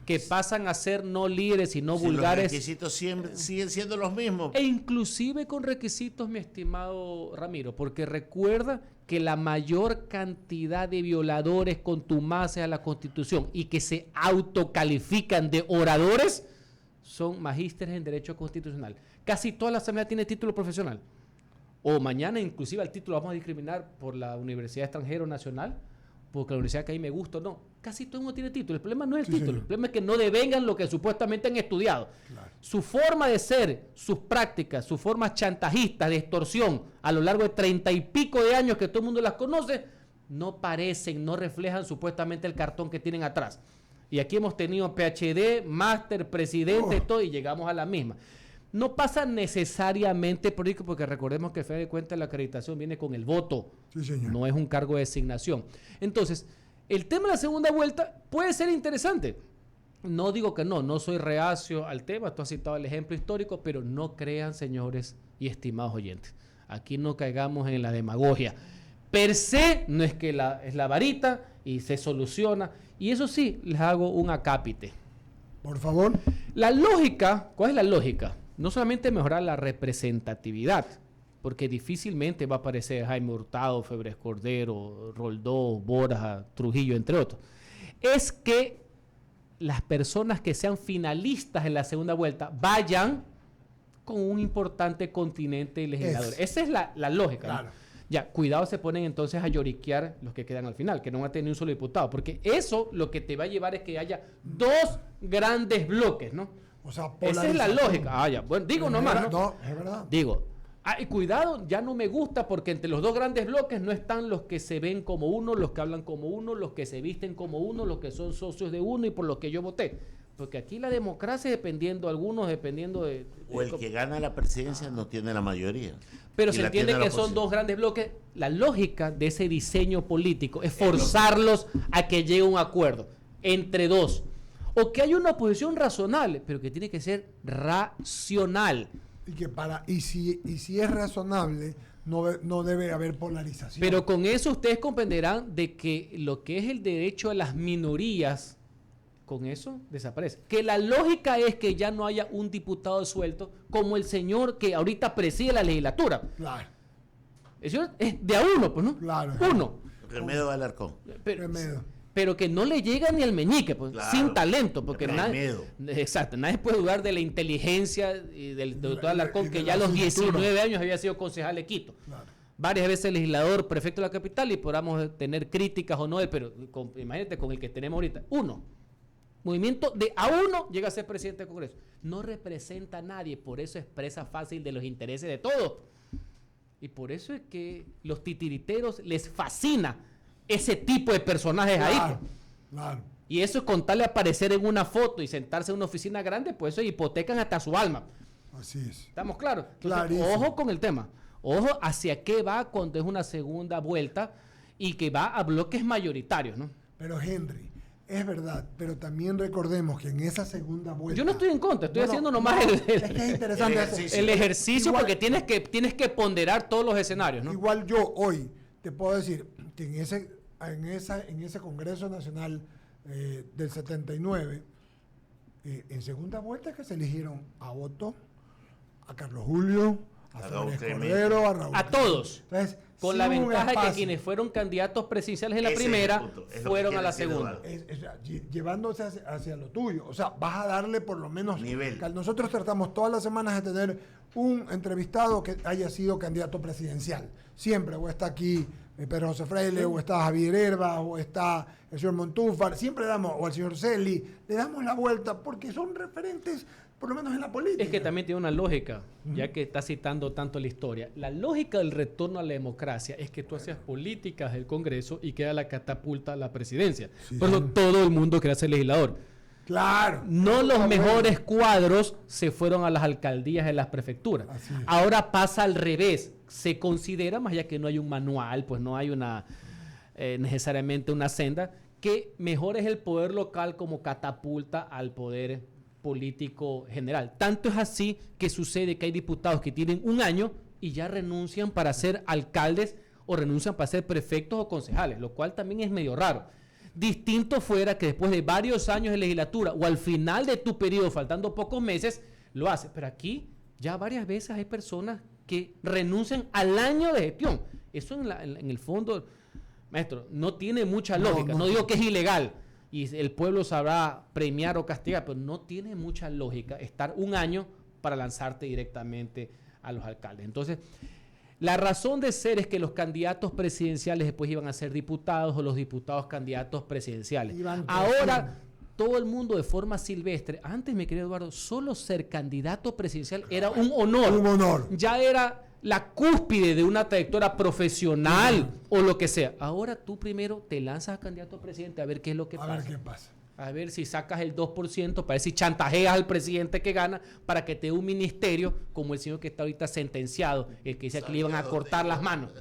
[SPEAKER 2] que pasan a ser no líderes y no vulgares.
[SPEAKER 1] Los requisitos siguen siendo los mismos.
[SPEAKER 2] E inclusive con requisitos, mi estimado Ramiro, porque recuerda que la mayor cantidad de violadores contumaces a la Constitución y que se autocalifican de oradores son magísteres en Derecho Constitucional. Casi toda la Asamblea tiene título profesional. O mañana inclusive al título vamos a discriminar por la Universidad Extranjera o Nacional, porque la universidad que ahí me gusta o no. Casi todo el mundo tiene título. El problema no es el título. El problema es que no devengan lo que supuestamente han estudiado. Claro. Su forma de ser, sus prácticas, sus formas chantajistas de extorsión a lo largo de 30 y pico de años que todo el mundo las conoce, no parecen, no reflejan supuestamente el cartón que tienen atrás. Y aquí hemos tenido PhD, máster, presidente, todo, y llegamos a la misma. No pasa necesariamente por eso, porque recordemos que al final de cuentas la acreditación viene con el voto. Sí, señor. No es un cargo de designación. Entonces, el tema de la segunda vuelta puede ser interesante. No digo que no soy reacio al tema. Tú has citado el ejemplo histórico, pero no crean, señores y estimados oyentes. Aquí no caigamos en la demagogia. Per se, no es que es la varita y se soluciona. Y eso sí, les hago un acápite.
[SPEAKER 3] Por favor.
[SPEAKER 2] La lógica, ¿cuál es la lógica? No solamente mejorar la representatividad, porque difícilmente va a aparecer Jaime Hurtado, Febres Cordero, Roldós, Borja, Trujillo, entre otros. Es que las personas que sean finalistas en la segunda vuelta vayan con un importante continente de legisladores. Esa es la lógica. Claro. ¿No? Ya, cuidado, se ponen entonces a lloriquear los que quedan al final, que no van a tener ni un solo diputado, porque eso lo que te va a llevar es que haya 2 grandes bloques, ¿no? O sea, esa es la lógica. Ya. Bueno, digo nomás, ¿no? No, es verdad. Digo, y cuidado, ya no me gusta porque entre los 2 grandes bloques no están los que se ven como uno, los que hablan como uno, los que se visten como uno, los que son socios de uno y por los que yo voté. Porque aquí la democracia, dependiendo de...
[SPEAKER 1] O el que gana la presidencia no tiene la mayoría.
[SPEAKER 2] Pero se entiende que son 2 grandes bloques. La lógica de ese diseño político es forzarlos a que llegue a un acuerdo entre 2. O que haya una oposición razonable, pero que tiene que ser racional.
[SPEAKER 3] Y si es razonable, no debe haber polarización.
[SPEAKER 2] Pero con eso ustedes comprenderán de que lo que es el derecho a las minorías, con eso desaparece. Que la lógica es que ya no haya un diputado suelto como el señor que ahorita preside la legislatura. Claro. El señor es de a uno, pues, ¿no? Claro. Uno.
[SPEAKER 1] Remedio Alarcón.
[SPEAKER 2] Pero que no le llega ni al meñique, pues, claro, sin talento, porque nadie puede dudar de la inteligencia y del doctor Alarcón, que ya a los 19 años había sido concejal de Quito. Claro. Varias veces legislador, prefecto de la capital, y podamos tener críticas o no, pero imagínate con el que tenemos ahorita. Movimiento de a uno llega a ser presidente del Congreso. No representa a nadie, por eso expresa fácil de los intereses de todos. Y por eso es que los titiriteros les fascina ese tipo de personajes ahí. Claro. Y eso es con tal de aparecer en una foto y sentarse en una oficina grande, pues eso hipotecan hasta su alma. Así es. ¿Estamos claros? Entonces, ojo con el tema. Ojo hacia qué va cuando es una segunda vuelta y que va a bloques mayoritarios, ¿no?
[SPEAKER 3] Pero Henry, es verdad, pero también recordemos que en esa segunda vuelta...
[SPEAKER 2] Yo no estoy en contra, estoy haciendo nomás
[SPEAKER 3] es que es interesante
[SPEAKER 2] el ejercicio
[SPEAKER 3] igual,
[SPEAKER 2] porque tienes que ponderar todos los escenarios, ¿no?
[SPEAKER 3] Igual yo hoy te puedo decir que en ese Congreso Nacional del 79, en segunda vuelta que se eligieron a Otto, a Carlos Julio, a Fernández Cordero, a Raúl.
[SPEAKER 2] A todos.
[SPEAKER 3] Entonces,
[SPEAKER 2] con
[SPEAKER 3] sí
[SPEAKER 2] la
[SPEAKER 3] hubo un
[SPEAKER 2] ventaja de que
[SPEAKER 3] espacio.
[SPEAKER 2] quienes fueron candidatos presidenciales en la
[SPEAKER 1] Ese
[SPEAKER 2] primera
[SPEAKER 1] es el punto, es lo
[SPEAKER 2] fueron
[SPEAKER 1] que
[SPEAKER 2] a la
[SPEAKER 1] quiere decir
[SPEAKER 2] segunda.
[SPEAKER 1] Eduardo.
[SPEAKER 3] Llevándose hacia lo tuyo. O sea, vas a darle por lo menos
[SPEAKER 1] nivel.
[SPEAKER 3] Nosotros tratamos todas las semanas de tener un entrevistado que haya sido candidato presidencial. Siempre, o está aquí Pedro José Freile, o está Javier Herba, o está el señor Montúfar, siempre damos, o el señor Celi, le damos la vuelta porque son referentes, por lo menos en la política.
[SPEAKER 2] Es que también tiene una lógica, ya que está citando tanto la historia. La lógica del retorno a la democracia es que tú hacías políticas del Congreso y queda la catapulta a la presidencia.
[SPEAKER 3] Sí.
[SPEAKER 2] Por eso todo el mundo quería ser legislador.
[SPEAKER 3] Claro.
[SPEAKER 2] No los mejores cuadros se fueron a las alcaldías y las prefecturas.
[SPEAKER 3] Así es.
[SPEAKER 2] Ahora pasa al revés. Se considera, más ya que no hay un manual, pues no hay una necesariamente una senda, que mejor es el poder local como catapulta al poder político general. Tanto es así que sucede que hay diputados que tienen un año y ya renuncian para ser alcaldes o renuncian para ser prefectos o concejales, lo cual también es medio raro. Distinto fuera que después de varios años de legislatura o al final de tu periodo, faltando pocos meses, lo hace. Pero aquí ya varias veces hay personas que renuncian al año de gestión. Eso en el fondo, maestro, no tiene mucha lógica. No digo que es ilegal y el pueblo sabrá premiar o castigar, pero no tiene mucha lógica estar un año para lanzarte directamente a los alcaldes. Entonces, la razón de ser es que los candidatos presidenciales después iban a ser diputados o los diputados candidatos presidenciales. Ahora, todo el mundo de forma silvestre, antes, mi querido Eduardo, solo ser candidato presidencial era un honor.
[SPEAKER 3] Un honor.
[SPEAKER 2] Ya era la cúspide de una trayectoria profesional o lo que sea. Ahora tú primero te lanzas a candidato a presidente a ver qué es lo que pasa.
[SPEAKER 3] A ver qué pasa.
[SPEAKER 2] A ver si sacas el 2%, para ver si chantajeas al presidente que gana para que te dé un ministerio como el señor que está ahorita sentenciado, el que dice que le iban a cortar las manos,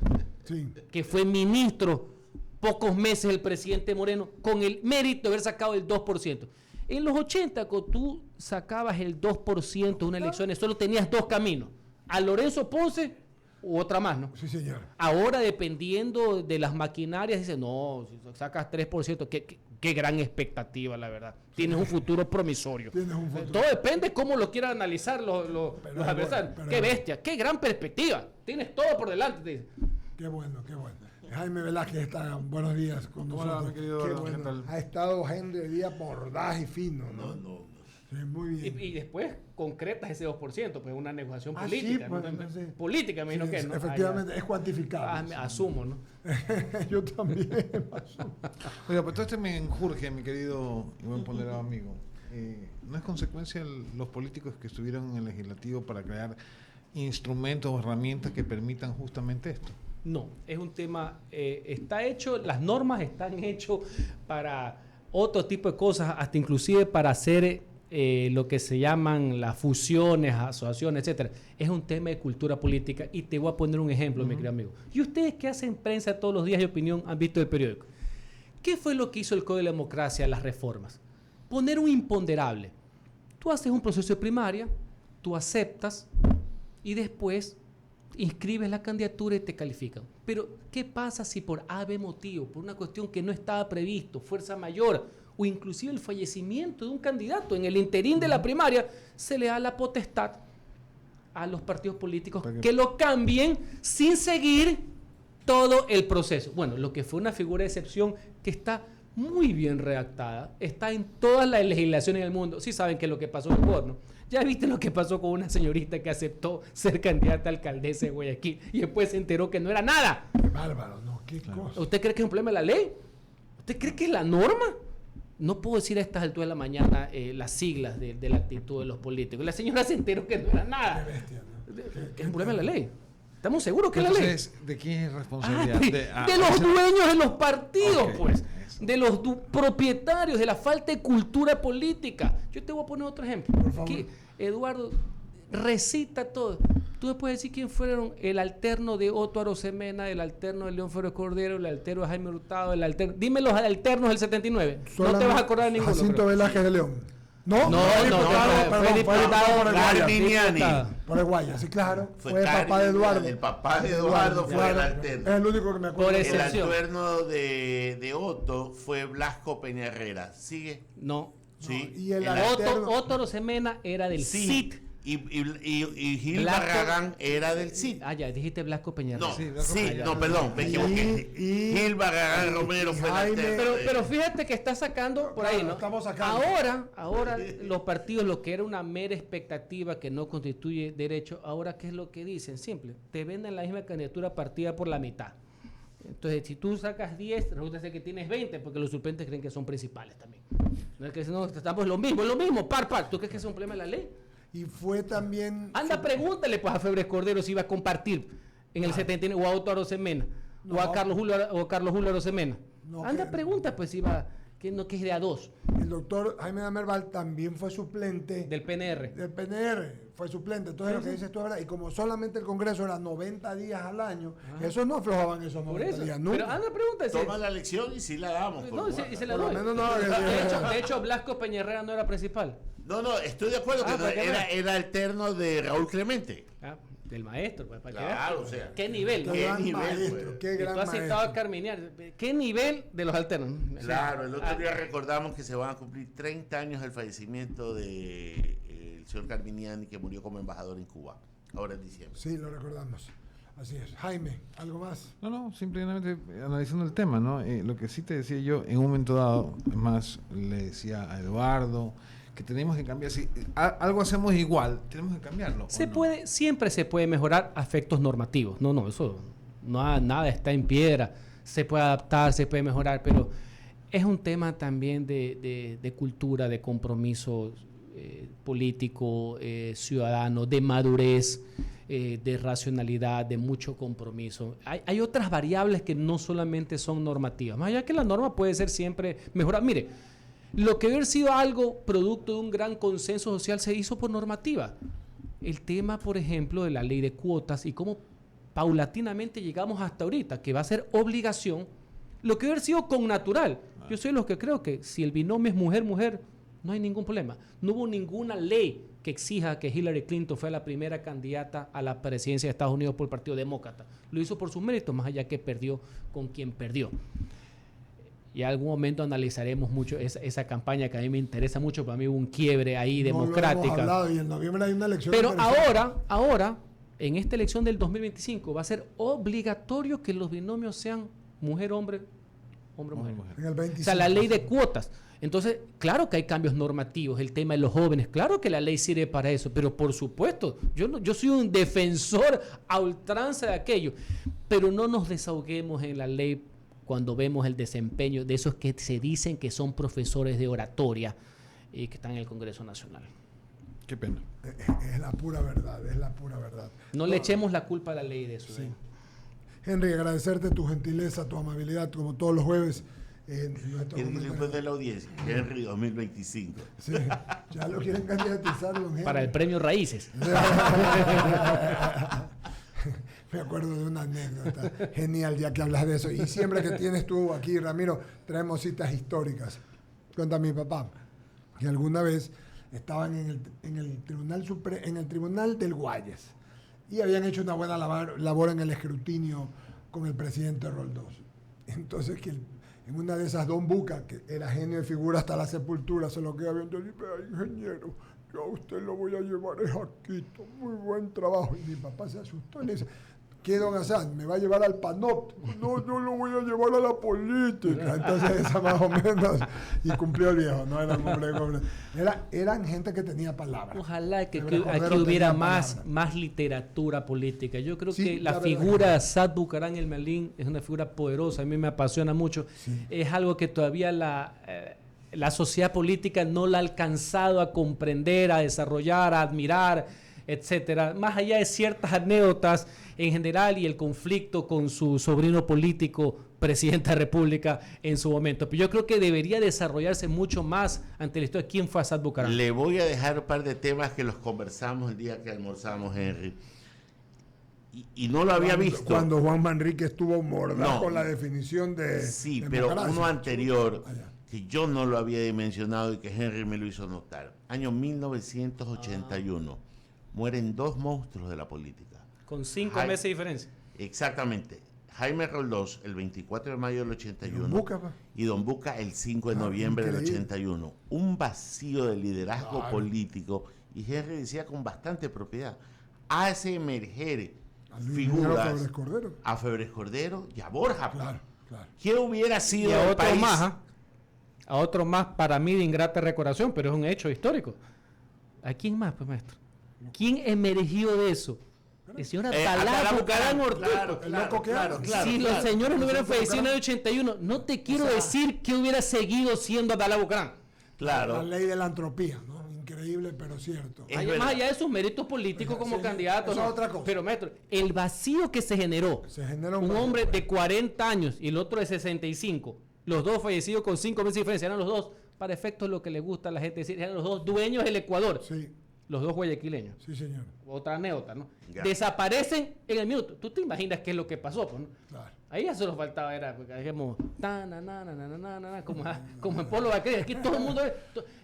[SPEAKER 3] Sí.
[SPEAKER 2] que fue ministro pocos meses el presidente Moreno con el mérito de haber sacado el 2%. En los 80, cuando tú sacabas el 2% de unas elecciones, solo tenías dos caminos, a Lorenzo Ponce u otra más, ¿no?
[SPEAKER 3] Sí, señor.
[SPEAKER 2] Ahora, dependiendo de las maquinarias, dice, no, si sacas 3%, qué gran expectativa, la verdad. Tienes un futuro promisorio.
[SPEAKER 3] Tienes un futuro.
[SPEAKER 2] Todo depende cómo lo quieran analizar los adversarios. Qué bestia, qué gran perspectiva. Tienes todo por delante, te dice.
[SPEAKER 3] Qué bueno, qué bueno. Jaime Velázquez está, buenos días con nosotros.
[SPEAKER 4] Hola, mi querido
[SPEAKER 3] Qué
[SPEAKER 4] Eduardo,
[SPEAKER 3] bueno.
[SPEAKER 4] ¿qué tal?
[SPEAKER 3] Ha estado Henry hoy día mordaz y fino, ¿no? Sí, muy bien.
[SPEAKER 2] Y después concretas ese 2%, pues una negociación
[SPEAKER 3] Ah,
[SPEAKER 2] política.
[SPEAKER 3] sí, pues,
[SPEAKER 2] ¿no?
[SPEAKER 3] entonces-
[SPEAKER 2] Política, me imagino
[SPEAKER 3] Sí,
[SPEAKER 2] que no.
[SPEAKER 3] efectivamente, es cuantificable.
[SPEAKER 2] Asumo, ¿no?
[SPEAKER 3] Yo también.
[SPEAKER 4] Oiga, pero todo este me enjurge, mi querido y buen ponderado amigo. ¿No es consecuencia los políticos que estuvieron en el legislativo para crear instrumentos o herramientas que permitan justamente esto?
[SPEAKER 2] No, es un tema, está hecho, las normas están hechas para otro tipo de cosas, hasta inclusive para hacer lo que se llaman las fusiones, asociaciones, etcétera. Es un tema de cultura política y te voy a poner un ejemplo, mi querido amigo. Y ustedes que hacen prensa todos los días de opinión han visto el periódico. ¿Qué fue lo que hizo el Código de la Democracia, las reformas? Poner un imponderable. Tú haces un proceso de primaria, tú aceptas y después inscribes la candidatura y te califican. Pero, ¿qué pasa si por AB motivo, por una cuestión que no estaba previsto, fuerza mayor, o inclusive el fallecimiento de un candidato en el interín de la primaria, se le da la potestad a los partidos políticos que lo cambien sin seguir todo el proceso? Bueno, lo que fue una figura de excepción que está muy bien redactada, está en todas las legislaciones del mundo. Sí saben que lo que pasó en Ecuador, ¿no? Ya viste lo que pasó con una señorita que aceptó ser candidata a alcaldesa de Guayaquil y después se enteró que no era nada.
[SPEAKER 3] Qué bárbaro, ¿no? Qué cosa.
[SPEAKER 2] ¿Usted cree que es un problema de la ley? ¿Usted cree que es la norma? No puedo decir a estas alturas de la mañana las siglas de la actitud de los políticos. La señora se enteró que no era nada.
[SPEAKER 3] Qué bestia, ¿no?
[SPEAKER 2] Es un problema de la ley. ¿Estamos seguros que es la ley?
[SPEAKER 4] Entonces, ¿de quién es responsabilidad?
[SPEAKER 2] De los dueños de los partidos,
[SPEAKER 4] Ok,
[SPEAKER 2] pues.
[SPEAKER 4] eso.
[SPEAKER 2] De los propietarios, de la falta de cultura política. Yo te voy a poner otro ejemplo.
[SPEAKER 3] Por favor.
[SPEAKER 2] Que Eduardo recita todo. ¿Tú me puedes decir quién fueron el alterno de Otto Arosemena, el alterno de León Férez Cordero, el alterno de Jaime Hurtado, el alterno... Dime los alternos del 79. No te vas a acordar de ninguno.
[SPEAKER 3] Jacinto Velázquez de León. No,
[SPEAKER 2] fue diputado por el
[SPEAKER 1] Carminiani.
[SPEAKER 3] Por el Guaya, sí, claro.
[SPEAKER 1] Fue
[SPEAKER 3] el papá de Eduardo.
[SPEAKER 1] El papá de Eduardo fue el alterno.
[SPEAKER 3] Es el único que me acuerdo.
[SPEAKER 2] Por
[SPEAKER 1] El
[SPEAKER 2] excepción.
[SPEAKER 1] alterno de Otto fue Blasco Peña Herrera. ¿Sigue?
[SPEAKER 2] No.
[SPEAKER 1] Sí.
[SPEAKER 3] Y el alterno-
[SPEAKER 2] Otto Arosemena era del CID.
[SPEAKER 1] Y Gil
[SPEAKER 2] Blasco-
[SPEAKER 1] Barragán era del CID.
[SPEAKER 2] Ah, ya, dijiste Blasco Peñarroya.
[SPEAKER 1] No,
[SPEAKER 4] Sí, Blasco
[SPEAKER 1] sí,
[SPEAKER 4] Peña.
[SPEAKER 1] no, perdón, me equivoqué. Gil Barragán Romero fue el
[SPEAKER 3] Jaime-
[SPEAKER 1] alterno.
[SPEAKER 2] Pero fíjate que está sacando por ahí,
[SPEAKER 3] Claro,
[SPEAKER 2] ¿no?
[SPEAKER 3] estamos sacando.
[SPEAKER 2] Ahora los partidos, lo que era una mera expectativa que no constituye derecho, ahora ¿qué es lo que dicen? Simple, te venden la misma candidatura partida por la mitad. Entonces, si tú sacas 10, resulta ser que tienes 20, porque los suplentes creen que son principales también. No es que no, estamos lo mismo, par. ¿Tú crees que es un problema de la ley?
[SPEAKER 3] Y fue también...
[SPEAKER 2] Anda, pregúntale pues a Febres Cordero si iba a compartir en el 79, o a Otto Arosemena, o a Carlos Julio Arosemena.
[SPEAKER 3] No,
[SPEAKER 2] Anda,
[SPEAKER 3] que-
[SPEAKER 2] pregunta pues si iba, que es de a dos,
[SPEAKER 3] El doctor Jaime Damerval también fue suplente
[SPEAKER 2] del PNR.
[SPEAKER 3] del PNR, fue suplente. Entonces lo que dices tú es verdad. Y como solamente el Congreso era 90 días al año, esos no aflojaban esos
[SPEAKER 2] Por
[SPEAKER 3] 90
[SPEAKER 2] eso.
[SPEAKER 3] días nunca.
[SPEAKER 2] Pero anda, pregúntale.
[SPEAKER 1] Toma la lección y sí la damos. por
[SPEAKER 2] No,
[SPEAKER 1] favor.
[SPEAKER 2] y se la
[SPEAKER 3] Por lo
[SPEAKER 2] doy.
[SPEAKER 3] menos no,
[SPEAKER 2] De hecho, Blasco Peñarrera no era principal.
[SPEAKER 1] No, estoy de acuerdo que no,
[SPEAKER 2] ¿para qué
[SPEAKER 1] era alterno de Raúl Clemente.
[SPEAKER 2] Ah, del maestro, pues, para que
[SPEAKER 1] Claro,
[SPEAKER 2] veas.
[SPEAKER 1] o sea.
[SPEAKER 2] ¿Qué nivel?
[SPEAKER 3] Qué
[SPEAKER 2] ¿no?
[SPEAKER 1] ¿Qué
[SPEAKER 3] gran
[SPEAKER 1] nivel,
[SPEAKER 3] maestro,
[SPEAKER 1] pues?
[SPEAKER 3] qué
[SPEAKER 2] Y
[SPEAKER 3] gran
[SPEAKER 2] tú has citado a
[SPEAKER 3] maestro.
[SPEAKER 2] Carminiani. ¿Qué nivel de los alternos?
[SPEAKER 1] Claro, el otro
[SPEAKER 2] Ah,
[SPEAKER 1] día recordamos que se van a cumplir 30 años del fallecimiento de el señor Carminiani, que murió como embajador en Cuba, ahora en diciembre.
[SPEAKER 3] Sí, lo recordamos. Así es. Jaime, ¿algo más?
[SPEAKER 4] No, simplemente analizando el tema, ¿no? Lo que sí te decía yo, en un momento dado, es más, le decía a Eduardo que tenemos que cambiar. Si algo hacemos igual, tenemos que cambiarlo. ¿o
[SPEAKER 2] Se
[SPEAKER 4] no?
[SPEAKER 2] puede, siempre se puede mejorar aspectos normativos. No, eso nada está en piedra. Se puede adaptar, se puede mejorar, pero es un tema también de cultura, de compromiso político, ciudadano, de madurez, de racionalidad, de mucho compromiso. Hay otras variables que no solamente son normativas, más allá que la norma puede ser siempre mejorada. Mire, lo que debe haber sido algo producto de un gran consenso social se hizo por normativa. El tema, por ejemplo, de la ley de cuotas y cómo paulatinamente llegamos hasta ahorita, que va a ser obligación, lo que debe haber sido con natural. Yo soy de los que creo que si el binomio es mujer-mujer, no hay ningún problema. No hubo ninguna ley que exija que Hillary Clinton fuera la primera candidata a la presidencia de Estados Unidos por el Partido Demócrata. Lo hizo por sus méritos, más allá que perdió con quien perdió. Y en algún momento analizaremos mucho esa campaña que a mí me interesa mucho, para mí hubo un quiebre ahí
[SPEAKER 3] No lo
[SPEAKER 2] democrática.
[SPEAKER 3] hemos hablado, y en noviembre hay una elección.
[SPEAKER 2] Pero
[SPEAKER 3] interesante.
[SPEAKER 2] ahora, en esta elección del 2025, va a ser obligatorio que los binomios sean mujer-hombre, hombre-mujer.
[SPEAKER 3] En el 25.
[SPEAKER 2] O sea, la ley de cuotas. Entonces, claro que hay cambios normativos, el tema de los jóvenes, claro que la ley sirve para eso, pero por supuesto, yo soy un defensor a ultranza de aquello, pero no nos desahoguemos en la ley cuando vemos el desempeño de esos que se dicen que son profesores de oratoria y que están en el Congreso Nacional.
[SPEAKER 4] Qué pena.
[SPEAKER 3] Es la pura verdad, es la pura verdad.
[SPEAKER 2] No le echemos la culpa a la ley de eso.
[SPEAKER 3] Sí. Henry, agradecerte tu gentileza, tu amabilidad, como todos los jueves. Nuestro
[SPEAKER 1] Y después
[SPEAKER 3] comentario.
[SPEAKER 1] de la audiencia, Henry 2025.
[SPEAKER 3] Sí, ya lo quieren candidatizar, don Henry.
[SPEAKER 2] Para el premio Raíces.
[SPEAKER 3] Me acuerdo de una anécdota genial ya que hablas de eso. Y siempre que tienes tú aquí, Ramiro, traemos citas históricas. Cuenta mi papá que alguna vez estaban en el tribunal del Guayas y habían hecho una buena labor en el escrutinio con el presidente Roldós. Entonces que en una de esas, don Buca, que era genio de figura hasta la sepultura, se lo queda viendo y dice: "Vea, ingeniero, yo a usted lo voy a llevar a Quito, muy buen trabajo". Y mi papá se asustó y le dice: ¿qué, don Hassan? ¿Me va a llevar al PANOP? No, yo lo voy a llevar a la política. Entonces esa más o menos, y cumplió el viejo, no era un hombre de hombre. Eran gente que tenía palabras.
[SPEAKER 2] Ojalá que
[SPEAKER 3] Febres
[SPEAKER 2] aquí
[SPEAKER 3] Cordero
[SPEAKER 2] hubiera
[SPEAKER 3] tenía
[SPEAKER 2] más,
[SPEAKER 3] palabras.
[SPEAKER 2] más literatura política. Yo creo
[SPEAKER 3] Sí,
[SPEAKER 2] que la
[SPEAKER 3] la verdad
[SPEAKER 2] figura
[SPEAKER 3] que
[SPEAKER 2] de Saad Bucaram el Melín es una figura poderosa, a mí me apasiona mucho.
[SPEAKER 3] Sí.
[SPEAKER 2] Es algo que todavía la sociedad política no la ha alcanzado a comprender, a desarrollar, a admirar, etcétera. Más allá de ciertas anécdotas en general y el conflicto con su sobrino político, presidente de la República en su momento. Pero yo creo que debería desarrollarse mucho más ante la historia. ¿Quién fue Saad Bucaram?
[SPEAKER 1] Le voy a dejar un par de temas que los conversamos el día que almorzamos, Henry. y no lo había visto.
[SPEAKER 3] Cuando Juan Manrique estuvo mordaz
[SPEAKER 1] No.
[SPEAKER 3] con la definición de
[SPEAKER 1] Sí,
[SPEAKER 3] democracia.
[SPEAKER 1] pero uno anterior,
[SPEAKER 3] Allá.
[SPEAKER 1] que yo no lo había dimensionado y que Henry me lo hizo notar. Año 1981. Mueren dos monstruos de la política.
[SPEAKER 2] Con 5
[SPEAKER 1] Jaime-
[SPEAKER 2] meses de diferencia.
[SPEAKER 1] Exactamente. Jaime Roldós, el 24 de mayo del 81.
[SPEAKER 3] Y Don Buca, pa.
[SPEAKER 1] Y Don Buca, el 5 de noviembre del
[SPEAKER 3] increíble.
[SPEAKER 1] 81. Un vacío de liderazgo
[SPEAKER 3] Claro.
[SPEAKER 1] político. Y Henry decía con bastante propiedad, hace emerger
[SPEAKER 3] A Luis
[SPEAKER 1] figuras
[SPEAKER 3] Febres Cordero.
[SPEAKER 1] a Febres Cordero y a Borja.
[SPEAKER 3] Claro, claro.
[SPEAKER 1] ¿Qué hubiera
[SPEAKER 2] Y
[SPEAKER 1] sido
[SPEAKER 2] a
[SPEAKER 1] el
[SPEAKER 2] otro
[SPEAKER 1] país?
[SPEAKER 2] más, ¿ah? A otro más para mí de ingrata recordación, pero es un hecho histórico. ¿A quién más, pues, maestro? ¿Quién emergió de eso? El señor Atalá Bucarán Ortiz.
[SPEAKER 1] Claro,
[SPEAKER 3] El loco que habla.
[SPEAKER 2] Si los señores no hubieran
[SPEAKER 3] Nosotros
[SPEAKER 2] fallecido en el
[SPEAKER 3] Bucarán.
[SPEAKER 2] 81, no te quiero
[SPEAKER 3] O sea,
[SPEAKER 2] decir que hubiera seguido siendo Atalá Bucarán.
[SPEAKER 3] La
[SPEAKER 1] Claro.
[SPEAKER 3] ley de la entropía, ¿no? Increíble, pero cierto.
[SPEAKER 1] Es
[SPEAKER 2] Más
[SPEAKER 1] verdad.
[SPEAKER 2] allá de sus méritos políticos como
[SPEAKER 3] Sí,
[SPEAKER 2] candidato.
[SPEAKER 3] eso
[SPEAKER 2] no.
[SPEAKER 3] es otra cosa.
[SPEAKER 2] Pero, maestro, el vacío que se generó.
[SPEAKER 3] Se genera
[SPEAKER 2] un
[SPEAKER 3] vacío.
[SPEAKER 2] hombre de 40 años y el otro de 65. Los dos fallecidos con 5 meses de diferencia. Eran los dos, para efectos lo que le gusta a la gente decir, eran los dos dueños del Ecuador.
[SPEAKER 3] Sí,
[SPEAKER 2] Los dos guayaquileños.
[SPEAKER 3] sí, señor.
[SPEAKER 2] Otra anécdota, ¿no?
[SPEAKER 1] Ya.
[SPEAKER 2] Desaparecen en el minuto. ¿Tú te imaginas qué es lo que pasó? Pues, ¿no?
[SPEAKER 3] Claro.
[SPEAKER 2] Ahí ya solo faltaba, era, porque dijimos, como en Polo Vaquero, aquí todo el mundo.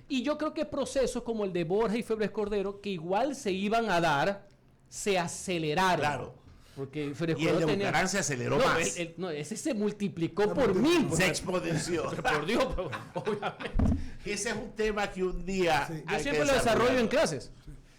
[SPEAKER 2] Y yo creo que procesos como el de Borja y Febres Cordero, que igual se iban a dar, se aceleraron.
[SPEAKER 1] Claro.
[SPEAKER 2] Porque Febres
[SPEAKER 1] Y el
[SPEAKER 2] Cordero
[SPEAKER 1] de
[SPEAKER 2] tenía.
[SPEAKER 1] Bucarán se aceleró
[SPEAKER 2] No,
[SPEAKER 1] más.
[SPEAKER 2] no, ese se multiplicó por
[SPEAKER 3] multiplicó.
[SPEAKER 2] 1000.
[SPEAKER 1] Se exponenció.
[SPEAKER 2] Por Dios, pero, obviamente.
[SPEAKER 1] Ese es un tema que un día.
[SPEAKER 3] Sí.
[SPEAKER 2] Yo
[SPEAKER 1] hay que
[SPEAKER 2] siempre lo desarrollo en
[SPEAKER 1] desarrollar.
[SPEAKER 2] clases.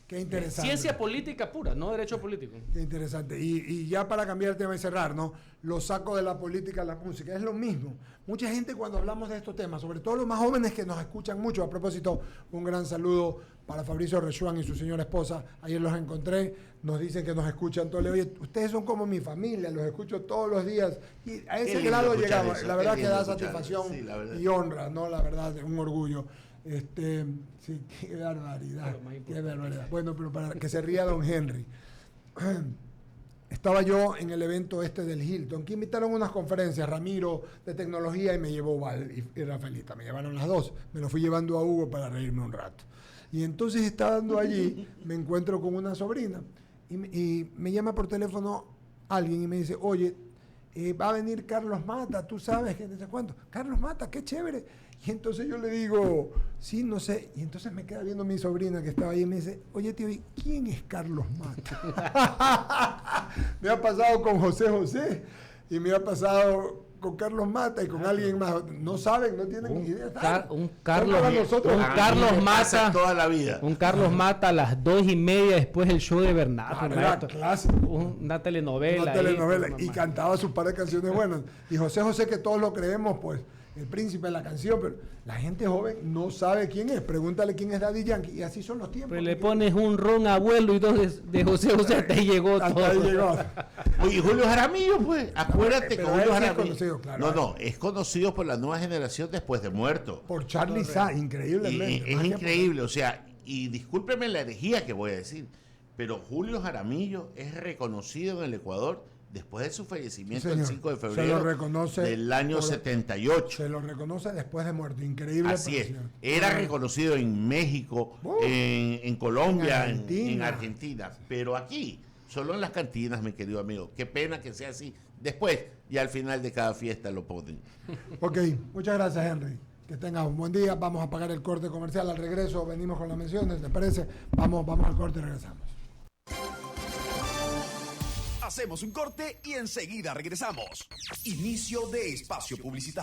[SPEAKER 3] Qué interesante.
[SPEAKER 2] Ciencia política pura, no derecho político.
[SPEAKER 3] Qué interesante. Y ya para cambiar el tema y cerrar, ¿no? Lo saco de la política a la música. Es lo mismo. Mucha gente cuando hablamos de estos temas, sobre todo los más jóvenes que nos escuchan mucho, a propósito, un gran saludo para Fabricio Rechuan y su señora esposa. Ayer los encontré, nos dicen que nos escuchan todos. Oye, ustedes son como mi familia, los escucho todos los días. Y a ese
[SPEAKER 1] lindo
[SPEAKER 3] grado
[SPEAKER 1] escuchar
[SPEAKER 3] llegamos.
[SPEAKER 1] eso,
[SPEAKER 3] La
[SPEAKER 1] qué
[SPEAKER 3] verdad que
[SPEAKER 1] lindo
[SPEAKER 3] da
[SPEAKER 1] escuchar
[SPEAKER 3] satisfacción
[SPEAKER 1] eso. Sí, la verdad.
[SPEAKER 3] y honra, ¿no? La verdad, un orgullo. Sí, qué barbaridad.
[SPEAKER 2] Claro, más
[SPEAKER 3] Qué
[SPEAKER 2] importante.
[SPEAKER 3] barbaridad. Bueno, pero para que se ría don Henry. Estaba yo en el evento del Hilton, que invitaron unas conferencias, Ramiro de tecnología y me llevó Val y Rafaelita, me llevaron las dos, me lo fui llevando a Hugo para reírme un rato. Y entonces estando allí, me encuentro con una sobrina y me llama por teléfono alguien y me dice, oye, va a venir Carlos Mata, tú sabes que no sé cuánto. Carlos Mata, qué chévere. Y entonces yo le digo, sí, no sé. Y entonces me queda viendo mi sobrina que estaba ahí y me dice, oye tío, ¿y quién es Carlos Mata? Me ha pasado con José y me ha pasado con Carlos Mata y con alguien más. No saben, no tienen ni idea.
[SPEAKER 2] Un
[SPEAKER 3] Son
[SPEAKER 2] Carlos,
[SPEAKER 3] para nosotros.
[SPEAKER 2] un
[SPEAKER 1] A mí
[SPEAKER 2] Carlos
[SPEAKER 1] me pasa
[SPEAKER 2] Mata.
[SPEAKER 1] toda la vida.
[SPEAKER 2] Un Carlos Mata a las 2:30 después del show de Bernardo.
[SPEAKER 3] Ah, era
[SPEAKER 2] maestro.
[SPEAKER 3] clásico.
[SPEAKER 2] Una telenovela.
[SPEAKER 3] Una
[SPEAKER 2] ahí,
[SPEAKER 3] telenovela
[SPEAKER 2] con
[SPEAKER 3] y
[SPEAKER 2] mamá.
[SPEAKER 3] cantaba sus par de canciones buenas. Y José, que todos lo creemos, pues, el príncipe de la canción, pero la gente joven no sabe quién es. Pregúntale quién es Daddy Yankee. Y así son los tiempos.
[SPEAKER 2] Pues le pones un ron abuelo y dos de José hasta ahí llegó
[SPEAKER 3] Hasta
[SPEAKER 2] todo.
[SPEAKER 3] ahí llegó.
[SPEAKER 1] Oye, Julio Jaramillo, pues, acuérdate que
[SPEAKER 3] pero
[SPEAKER 1] Julio
[SPEAKER 3] él sí es
[SPEAKER 1] Jaramillo.
[SPEAKER 3] conocido, claro.
[SPEAKER 1] No, es conocido por la nueva generación después de muerto.
[SPEAKER 3] Por Charlie Sa,
[SPEAKER 1] Y
[SPEAKER 3] increíblemente.
[SPEAKER 1] es
[SPEAKER 3] Más que
[SPEAKER 1] increíble, o sea, y discúlpeme la herejía que voy a decir, pero Julio Jaramillo es reconocido en el Ecuador después de su fallecimiento
[SPEAKER 3] Sí,
[SPEAKER 1] el
[SPEAKER 3] señor.
[SPEAKER 1] 5 de
[SPEAKER 3] Se
[SPEAKER 1] febrero
[SPEAKER 3] lo reconoce
[SPEAKER 1] del año
[SPEAKER 3] por-
[SPEAKER 1] 78.
[SPEAKER 3] Se lo reconoce después de muerto. Increíble.
[SPEAKER 1] Así
[SPEAKER 3] pero
[SPEAKER 1] es.
[SPEAKER 3] cierto.
[SPEAKER 1] Era reconocido en México, en Colombia, en Argentina, pero aquí, solo en las cantinas, mi querido amigo. Qué pena que sea así. Después, y al final de cada fiesta lo ponen.
[SPEAKER 3] Ok, muchas gracias, Henry. Que tengas un buen día. Vamos a pagar el corte comercial. Al regreso venimos con las menciones, ¿les parece? Vamos al corte y regresamos.
[SPEAKER 5] Hacemos un corte y enseguida regresamos. Inicio de espacio publicitario.